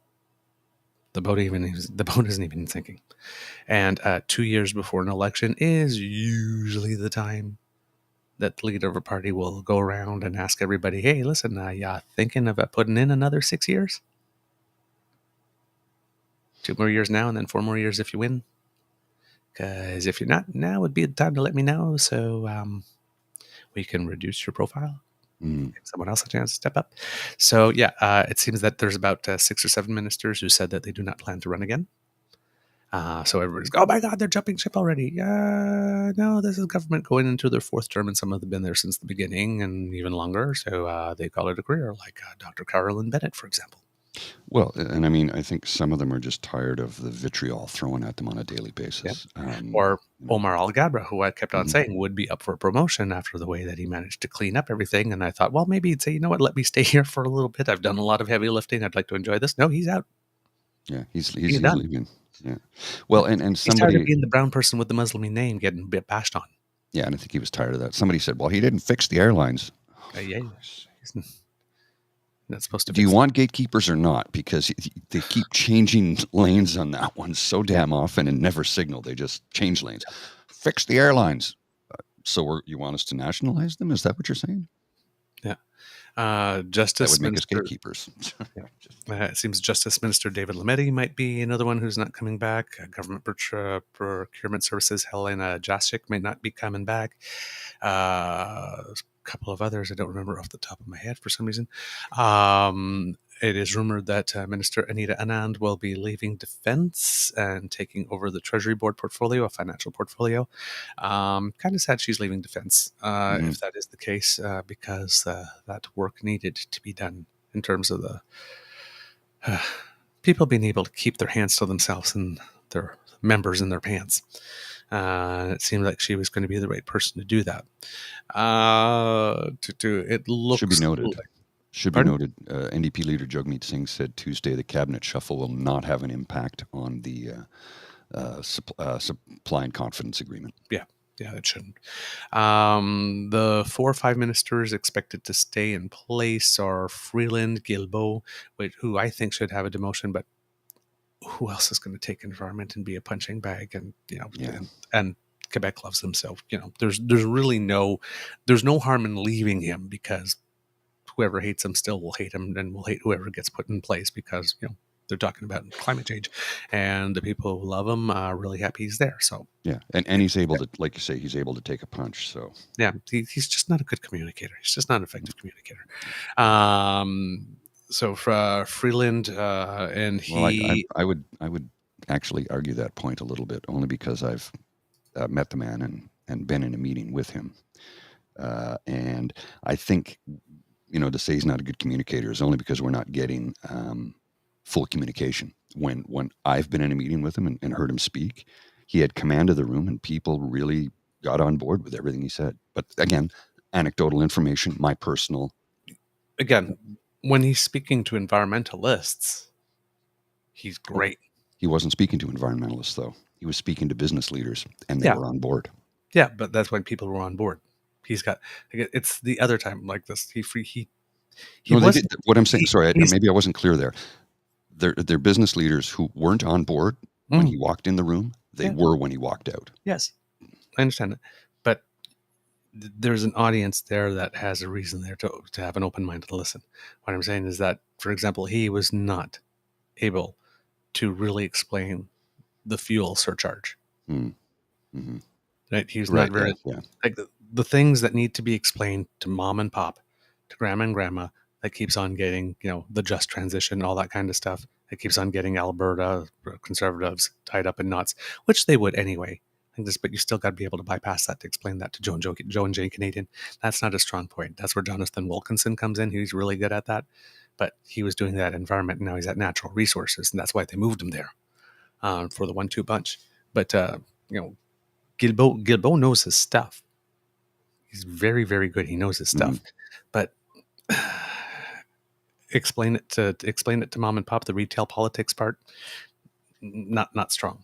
the boat isn't even sinking. And 2 years before an election is usually the time that the leader of a party will go around and ask everybody, "Hey, listen, you thinking of putting in another 6 years?" 2 more years now, and then 4 more years if you win. Because if you're not, now would be the time to let me know, so we can reduce your profile. Give someone else a chance to step up. So yeah, it seems that there's about 6 or 7 ministers who said that they do not plan to run again. So everybody's, oh my God, they're jumping ship already. No, this is government going into their 4th term, and some of them have been there since the beginning and even longer. So they call it a career, like Dr. Carolyn Bennett, for example. Well, and I mean, I think some of them are just tired of the vitriol thrown at them on a daily basis. Or Omar Al-Gabra, who I kept on saying would be up for a promotion after the way that he managed to clean up everything. And I thought, well, maybe he'd say, you know what, let me stay here for a little bit. I've done a lot of heavy lifting. I'd like to enjoy this. No, he's out. Yeah, he's leaving. Yeah. Well, and He's somebody, tired of being the brown person with the Muslim name getting a bit bashed on. yeah, and I think he was tired of that. Somebody said, well, he didn't fix the airlines. Yeah. He's not supposed to. Do you want gatekeepers or not? Because they keep changing lanes on that one so damn often and never signal. They just change lanes. Fix the airlines. So you want us to nationalize them? Is that what you're saying? Yeah. Justice that would make us Minister, gatekeepers. it seems Justice Minister David Lametti might be another one who's not coming back. Government Procurement Services Helena Jasic may not be coming back. A couple of others I don't remember off the top of my head for some reason. It is rumored that Minister Anita Anand will be leaving Defense and taking over the Treasury Board portfolio, a financial portfolio. Kind of sad she's leaving Defense, if that is the case, because that work needed to be done in terms of the people being able to keep their hands to themselves and their members in their pants. It seemed like she was going to be the right person to do that. It looks Should be noted. like, Should be noted. NDP leader Jagmeet Singh said Tuesday the cabinet shuffle will not have an impact on the supply and confidence agreement. Yeah, it shouldn't. The 4 or 5 ministers expected to stay in place are Freeland, Guilbeault, who I think should have a demotion, but who else is going to take environment and be a punching bag? And and Quebec loves them, so there's really no harm in leaving him, because whoever hates him still will hate him, and will hate whoever gets put in place, because they're talking about climate change, and the people who love him are really happy he's there. So yeah, and he's able to, like you say, he's able to take a punch. So yeah, he's just not a good communicator. He's just not an effective communicator. So for Freeland, and he, I would actually argue that point a little bit, only because I've met the man and been in a meeting with him, and I think to say he's not a good communicator is only because we're not getting full communication. When I've been in a meeting with him and heard him speak, he had command of the room, and people really got on board with everything he said. But again, anecdotal information, my personal. Again, when he's speaking to environmentalists, he's great. He wasn't speaking to environmentalists, though. He was speaking to business leaders, and they were on board. Yeah, but that's when people were on board. He's got. It's the other time like this. What I'm saying. Sorry, maybe I wasn't clear there. They're business leaders who weren't on board when he walked in the room. They were when he walked out. Yes, I understand that, but there's an audience there that has a reason there to have an open mind to listen. What I'm saying is that, for example, he was not able to really explain the fuel surcharge. Mm-hmm. Right? He's not very like the things that need to be explained to mom and pop, to grandma and grandma, that keeps on getting, the just transition, all that kind of stuff. It keeps on getting Alberta Conservatives tied up in knots, which they would anyway. But you still got to be able to bypass that to explain that to Joe and Jay Canadian. That's not a strong point. That's where Jonathan Wilkinson comes in. He's really good at that. But he was doing that environment, and now he's at natural resources, and that's why they moved him there for the 1-2 bunch. But Guilbeault knows his stuff. He's very, very good. He knows his stuff, but explain it to mom and pop. The retail politics part, not strong.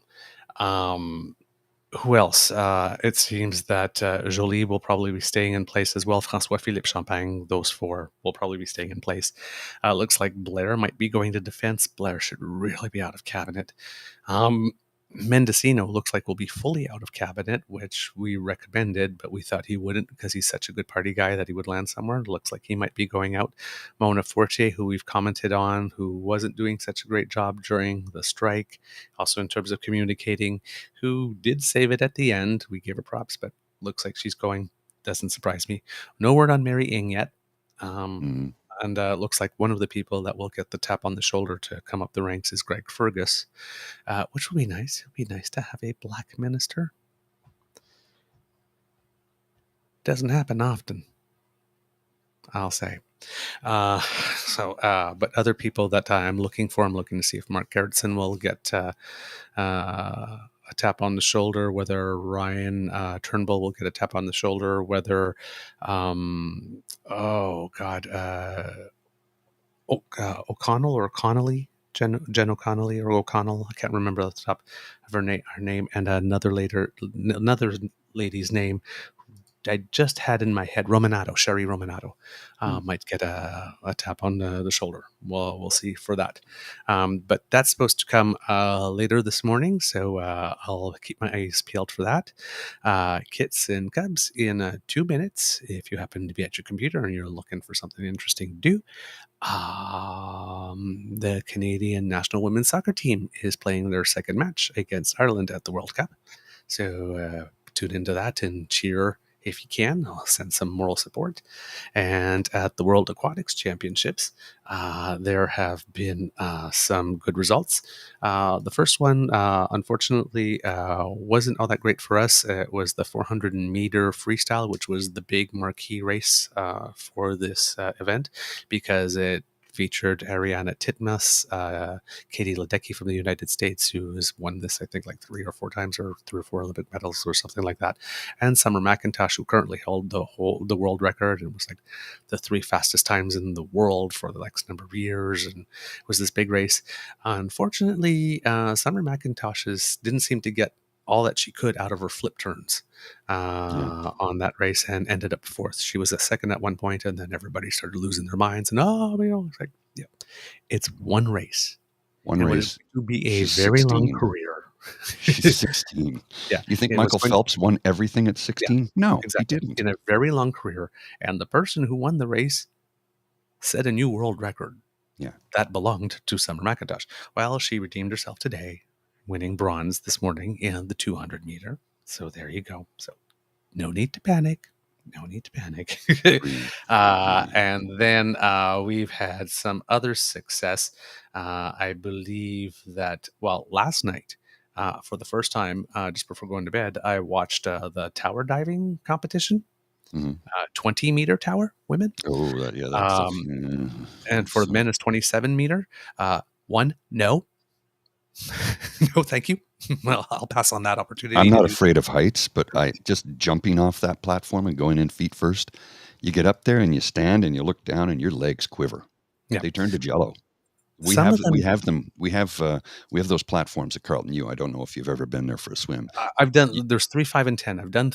Who else? It seems that Joly will probably be staying in place as well. François-Philippe Champagne, those 4 will probably be staying in place. Looks like Blair might be going to Defense. Blair should really be out of cabinet. Mendocino looks like will be fully out of cabinet, which we recommended, but we thought he wouldn't because he's such a good party guy that he would land somewhere. Looks like he might be going out. Mona Fortier, who we've commented on, who wasn't doing such a great job during the strike, also in terms of communicating, who did save it at the end. We gave her props, but looks like she's going. Doesn't surprise me. No word on Mary Ng yet. And looks like one of the people that will get the tap on the shoulder to come up the ranks is Greg Fergus, which would be nice. It would be nice to have a black minister. Doesn't happen often, I'll say. But other people that I'm looking to see if Mark Gerritsen will get a tap on the shoulder, whether Ryan Turnbull will get a tap on the shoulder, whether, O'Connell or Connolly, Jen O'Connolly or O'Connell, I can't remember off the top of her name, and another lady's name I just had in my head, Sherry Romanato, might get a tap on the shoulder. Well, we'll see for that. But that's supposed to come later this morning, so I'll keep my eyes peeled for that. Kits and Cubs in 2 minutes. If you happen to be at your computer and you're looking for something interesting to do, the Canadian national women's soccer team is playing their second match against Ireland at the World Cup. So tune into that and cheer if you can. I'll send some moral support. And at the World Aquatics Championships, there have been some good results. The first one, unfortunately, wasn't all that great for us. It was the 400-meter freestyle, which was the big marquee race for this event, because it featured Ariana Titmus, Katie Ledecky from the United States, who has won this, I think, like 3 or 4 times, or 3 or 4 Olympic medals or something like that, and Summer McIntosh, who currently held the world record and was like the 3 fastest times in the world for the next number of years, and it was this big race. Unfortunately, Summer McIntosh didn't seem to get all that she could out of her flip turns on that race, and ended up 4th. She was a second at one point, and then everybody started losing their minds. And it's like, yeah, it's one race. One race. It would be a very 16. Long career. She's 16. Yeah. You think Michael Phelps won everything at 16? Yeah, no, exactly. He didn't. In a very long career. And the person who won the race set a new world record. Yeah. That belonged to Summer McIntosh. Well, she redeemed herself today, winning bronze this morning in the 200 meter. So there you go. So no need to panic. No need to panic. And then we've had some other success. I believe that, last night, for the first time, just before going to bed, I watched the tower diving competition. 20-meter tower, women. Oh, that's and for men, it's 27-meter. No, thank you. Well, I'll pass on that opportunity. I'm not afraid of heights, but just jumping off that platform and going in feet first, you get up there and you stand and you look down and your legs quiver. Yeah. They turn to jello. We have those platforms at Carlton U. I don't know if you've ever been there for a swim. I've done. There's 3, 5, and 10. I've done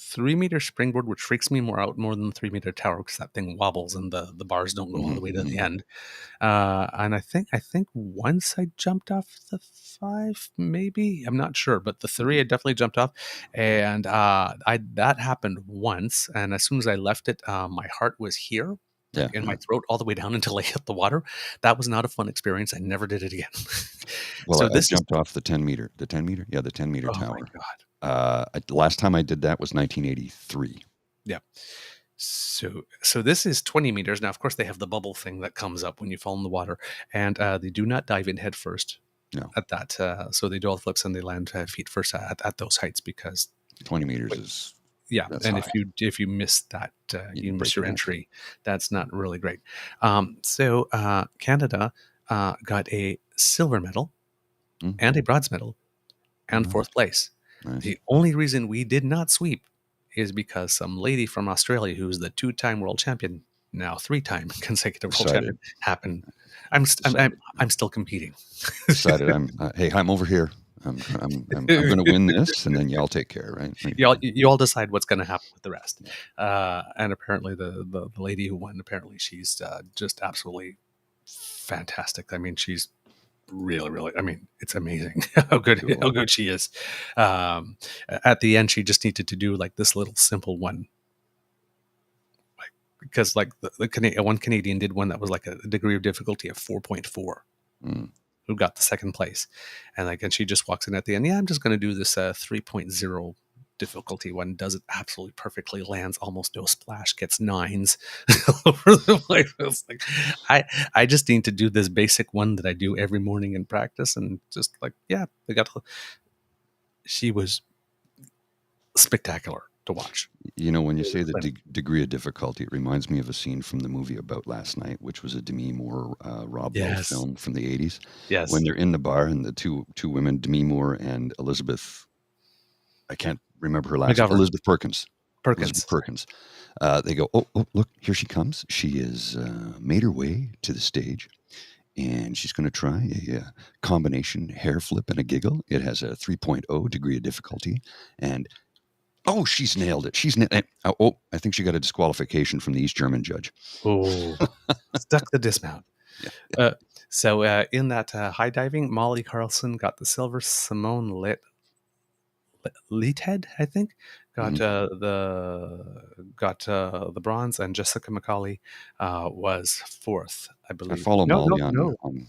3-meter springboard, which freaks me more than the 3-meter tower, because that thing wobbles and the bars don't go all the way to the end. And I think once I jumped off the 5, maybe, I'm not sure, but the 3 I definitely jumped off, and that happened once. And as soon as I left it, my heart was here. In my throat all the way down until I hit the water. That was not a fun experience. I never did it again. Well, I jumped off the 10-meter. The 10-meter? Yeah, the 10-meter tower. Oh, my God. Last time I did that was 1983. Yeah. So this is 20 meters. Now, of course, they have the bubble thing that comes up when you fall in the water. And they do not dive in head first at that. So they do all the flips and they land feet first at those heights, because 20 meters is... Yeah, and high. if you miss that, you miss your entry. That's not really great. So Canada got a silver medal and a bronze medal and 4th place. Nice. The only reason we did not sweep is because some lady from Australia, who's the 2-time world champion, now 3-time consecutive world champion, happened. I'm still competing. Decided I'm over here. I'm going to win this, and then y'all take care, right? You all decide what's going to happen with the rest. And apparently, the lady who won, apparently she's just absolutely fantastic. I mean, she's really, really, I mean, it's amazing how good she is. At the end, she just needed to do like this little simple one, like because like one Canadian did one that was like a degree of difficulty of 4.4. Who got the second place, and she just walks in at the end. Yeah, I'm just going to do this 3.0 difficulty one. Does it absolutely perfectly, lands almost no splash, gets 9s over the place. It's like, I just need to do this basic one that I do every morning in practice, and just like, yeah, she was spectacular to watch. When you say the degree of difficulty, it reminds me of a scene from the movie About Last Night, which was a Demi Moore, Rob Lowe film from the 80s. Yes. When they're in the bar and the two women, Demi Moore and Elizabeth, I can't remember her last name, Elizabeth Perkins. Elizabeth Perkins. They go, oh, look, here she comes. She has made her way to the stage, and she's going to try a combination hair flip and a giggle. It has a 3.0 degree of difficulty, and oh, she's nailed it. I think she got a disqualification from the East German judge. Oh, stuck the dismount. Yeah. So in that high diving, Molly Carlson got the silver. Simone Leathead, I think, got the bronze, and Jessica McCauley was 4th, I believe. I follow Molly on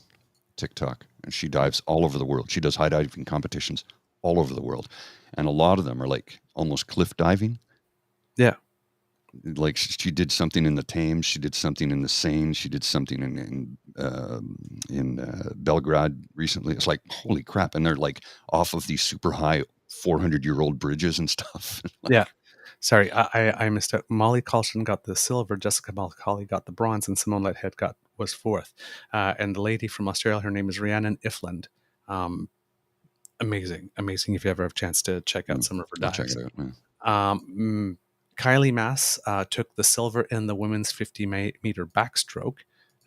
TikTok, and she dives all over the world. She does high diving competitions all over the world, and a lot of them are like almost cliff diving. Yeah, like she did something in the Thames, she did something in the Seine, she did something in Belgrade recently. It's like, holy crap! And they're like off of these super high 400-year-old bridges and stuff. Yeah. Sorry, I missed out. Molly Carlson got the silver, Jessica McCauley got the bronze, and Simone Leathead was 4th. And the lady from Australia, her name is Rhiannon Ifland. Amazing if you ever have a chance to check out some of her dives. Check it out. Kylie Mass took the silver in the women's 50-meter backstroke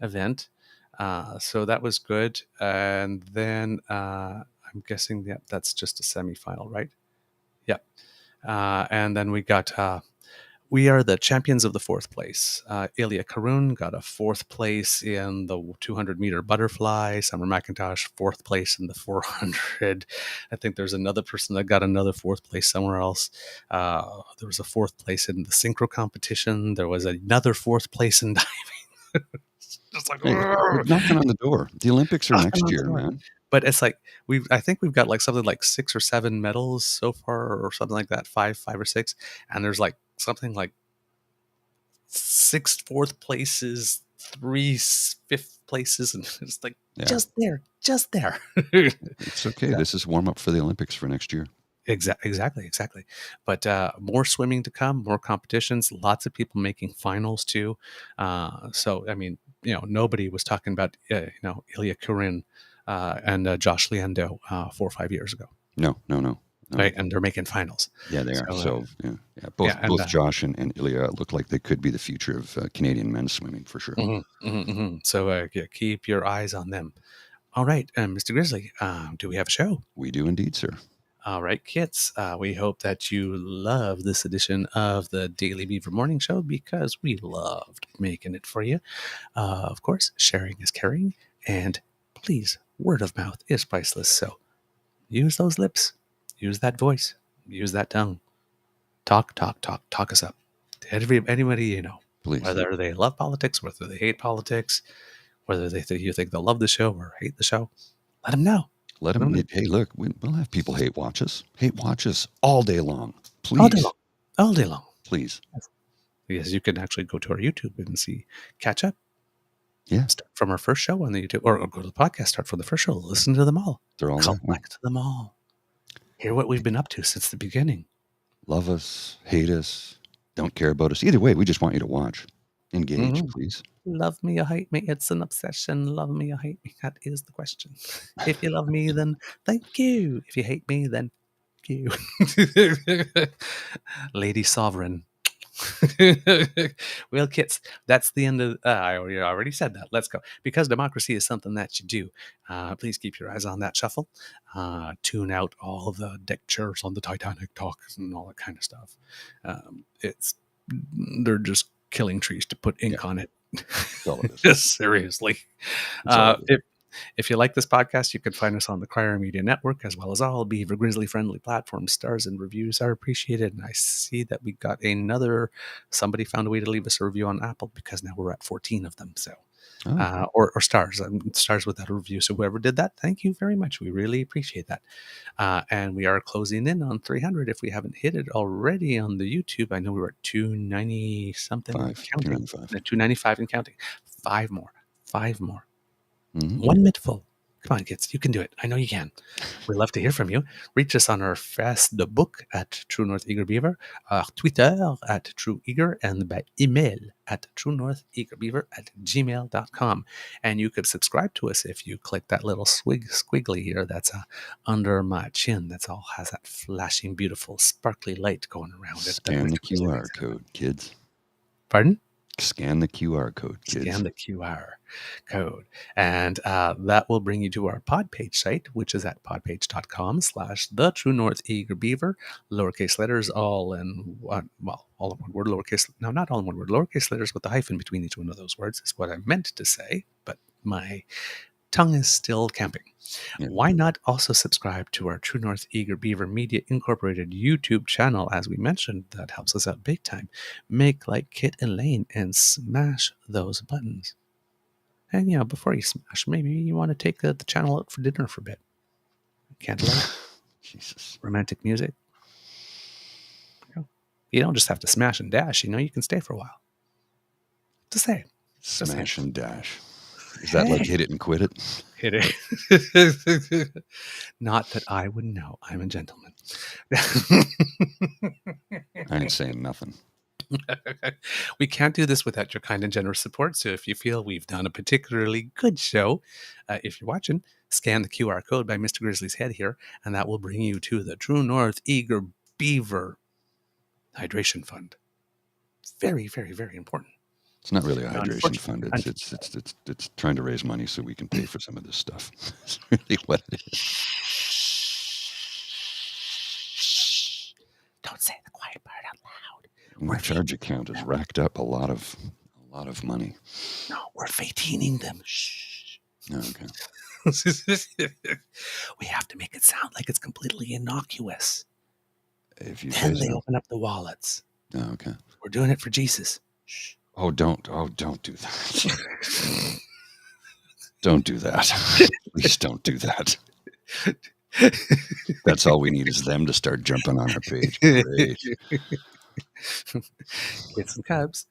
event. So that was good. And then I'm guessing that's just a semifinal, right? Yep. And then we got, we are the champions of the 4th place. Ilya Karun got a 4th place in the 200-meter butterfly. Summer McIntosh, 4th place in the 400. I think there's another person that got another 4th place somewhere else. There was a 4th place in the synchro competition. There was another 4th place in diving. Just like, knocking on the door. The Olympics are next year, man. But it's like I think we've got like something like 6 or 7 medals so far, or something like that, 5 or 6, and there's like something like 6 4th places, 3 5th places, and it's like just there. It's okay. This is warm up for the Olympics for next year. Exactly. But more swimming to come, more competitions, lots of people making finals too. So I mean, nobody was talking about Ilya Kurin and Josh Leando 4 or 5 years ago. No. Right, and they're making finals. Yeah, they are. So both Josh and Ilya look like they could be the future of Canadian men's swimming for sure. So keep your eyes on them. All right, Mr. Grizzly, do we have a show? We do indeed, sir. All right, kids, we hope that you love this edition of the Daily Beaver Morning Show, because we loved making it for you. Of course, sharing is caring, and please, word of mouth is priceless. So use those lips, use that voice, use that tongue. Talk us up to anybody you know. Please. Whether they love politics, whether they hate politics, whether you think they'll love the show or hate the show, let them know. Let them. Hey, look, we'll have people hate watch us all day long. Please. All day long. Please. Yes, you can actually go to our YouTube and catch up. Yeah. Start from our first show on the YouTube, or go to the podcast, start from the first show. Listen to them all. They're all collect them all. Hear what we've been up to since the beginning. Love us, hate us, don't care about us. Either way, we just want you to watch. Engage, please. Love me or hate me, it's an obsession. Love me or hate me, that is the question. If you love me, then thank you. If you hate me, then thank you. Lady Sovereign. Well, kids, that's the end of I already said that. Let's go. Because democracy is something that you do. Please keep your eyes on that shuffle. Tune out all the deck chairs on the Titanic talks and all that kind of stuff. They're just killing trees to put ink on it. That's all it is. Just seriously. If you like this podcast, you can find us on the Crier Media Network, as well as all Beaver Grizzly friendly platforms. Stars and reviews are appreciated. And I see that we got somebody found a way to leave us a review on Apple, because now we're at 14 of them. So, or stars, stars without a review. So whoever did that, thank you very much. We really appreciate that. And we are closing in on 300 if we haven't hit it already on the YouTube. I know we were at 290 something, 295 and counting. Five more. Mm-hmm. 1 minute full. Come on, kids. You can do it. I know you can. We'd love to hear from you. Reach us on our Facebook at True North Eager Beaver, Twitter at True Eager, and by email at truenortheagerbeaver@gmail.com. And you could subscribe to us if you click that little squiggly here that's under my chin. That's all has that flashing, beautiful, sparkly light going around it. Scan the QR code, kids. Pardon? Scan the QR code, kids. Scan the QR code. And that will bring you to our Podpage site, which is at podpage.com/the True North Eager Beaver. Lowercase letters, all in one, well, all in one word, lowercase, no, not all in one word, lowercase letters with a hyphen between each one of those words is what I meant to say, but my tongue is still camping. Yeah. Why not also subscribe to our True North Eager Beaver Media Incorporated YouTube channel? As we mentioned, that helps us out big time. Make like Kit and Lane and smash those buttons. And, before you smash, maybe you want to take the channel out for dinner for a bit. Candlelight. Jesus. Romantic music. You don't just have to smash and dash. You can stay for a while. Just say. Smash and dash. Is that like hit it and quit it? Hit it. Not that I would know. I'm a gentleman. I ain't saying nothing. We can't do this without your kind and generous support. So if you feel we've done a particularly good show, if you're watching, scan the QR code by Mr. Grizzly's head here, and that will bring you to the True North Eager Beaver Hydration Fund. Very, very, very important. It's not really a hydration fund. It's trying to raise money so we can pay for some of this stuff. That's really what it is. Don't say the quiet part out loud. My charge account has racked up a lot of money. No, we're fateening them. Shh. Okay. We have to make it sound like it's completely innocuous. If you then they open up the wallets. Oh, okay. We're doing it for Jesus. Shh. Oh, don't do that. Don't do that. Please don't do that. That's all we need is them to start jumping on our page. Great. Kids and cubs,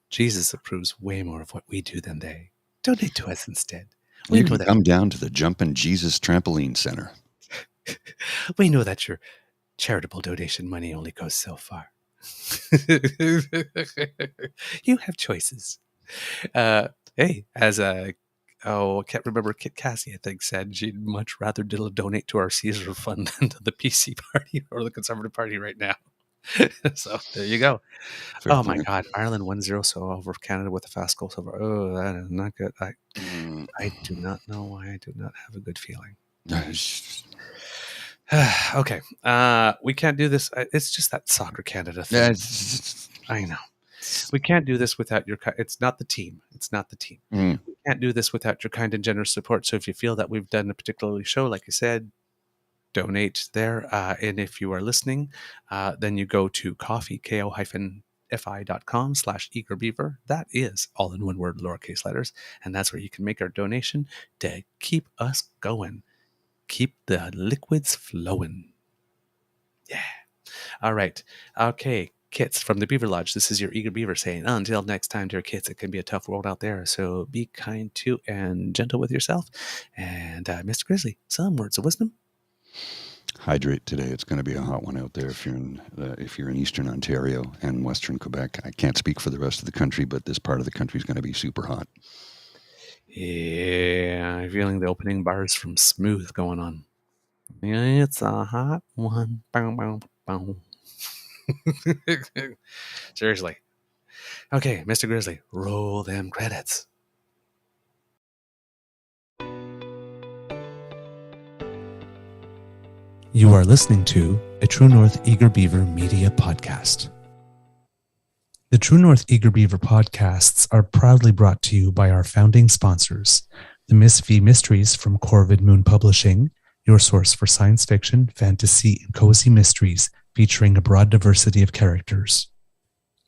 Jesus approves way more of what we do than they. Donate to us instead. You can come down to the Jumpin' Jesus Trampoline Center. We know that your charitable donation money only goes so far. You have choices. Hey, as I can't remember, Kit Cassie, I think, said she'd much rather donate to our Caesar fund than to the PC party or the Conservative Party right now. So there you go. Fair point. My God, Ireland 1-0 so over Canada with a fast goal so far. Oh, that is not good. I do not know why I do not have a good feeling. Okay, we can't do this. It's just that soccer Canada thing. I know. We can't do this without your. It's not the team. It's not the team. We can't do this without your kind and generous support. So if you feel that we've done a particular show, like you said, donate there. And if you are listening, then you go to ko-fi.com/eagerbeaver. That is all in one word, lowercase letters, and that's where you can make our donation to keep us going. Keep the liquids flowing. Yeah. All right. Okay. Kits from the Beaver Lodge. This is your Eager Beaver saying, until next time, dear kids, it can be a tough world out there. So be kind to and gentle with yourself. And Mr. Grizzly, some words of wisdom. Hydrate today. It's going to be a hot one out there if you're in Eastern Ontario and Western Quebec. I can't speak for the rest of the country, but this part of the country is going to be super hot. Yeah, I'm feeling the opening bars from Smooth going on. It's a hot one. Bow, bow, bow. Seriously. Okay, Mr. Grizzly, roll them credits. You are listening to a True North Eager Beaver Media Podcast. The True North Eager Beaver podcasts are proudly brought to you by our founding sponsors, The Miss V Mysteries from Corvid Moon Publishing, your source for science fiction, fantasy, and cozy mysteries featuring a broad diversity of characters.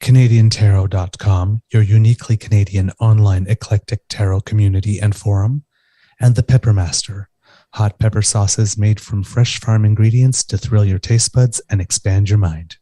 CanadianTarot.com, your uniquely Canadian online eclectic tarot community and forum. And The Peppermaster, hot pepper sauces made from fresh farm ingredients to thrill your taste buds and expand your mind.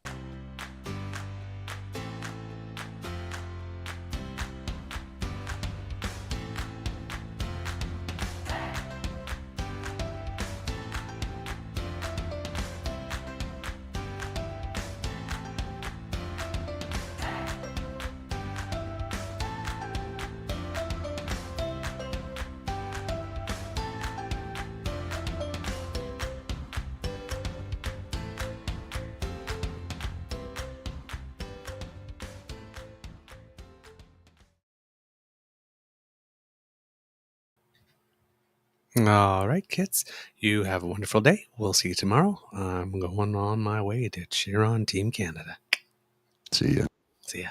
All right, kids. You have a wonderful day. We'll see you tomorrow. I'm going on my way to cheer on Team Canada. See ya. See ya.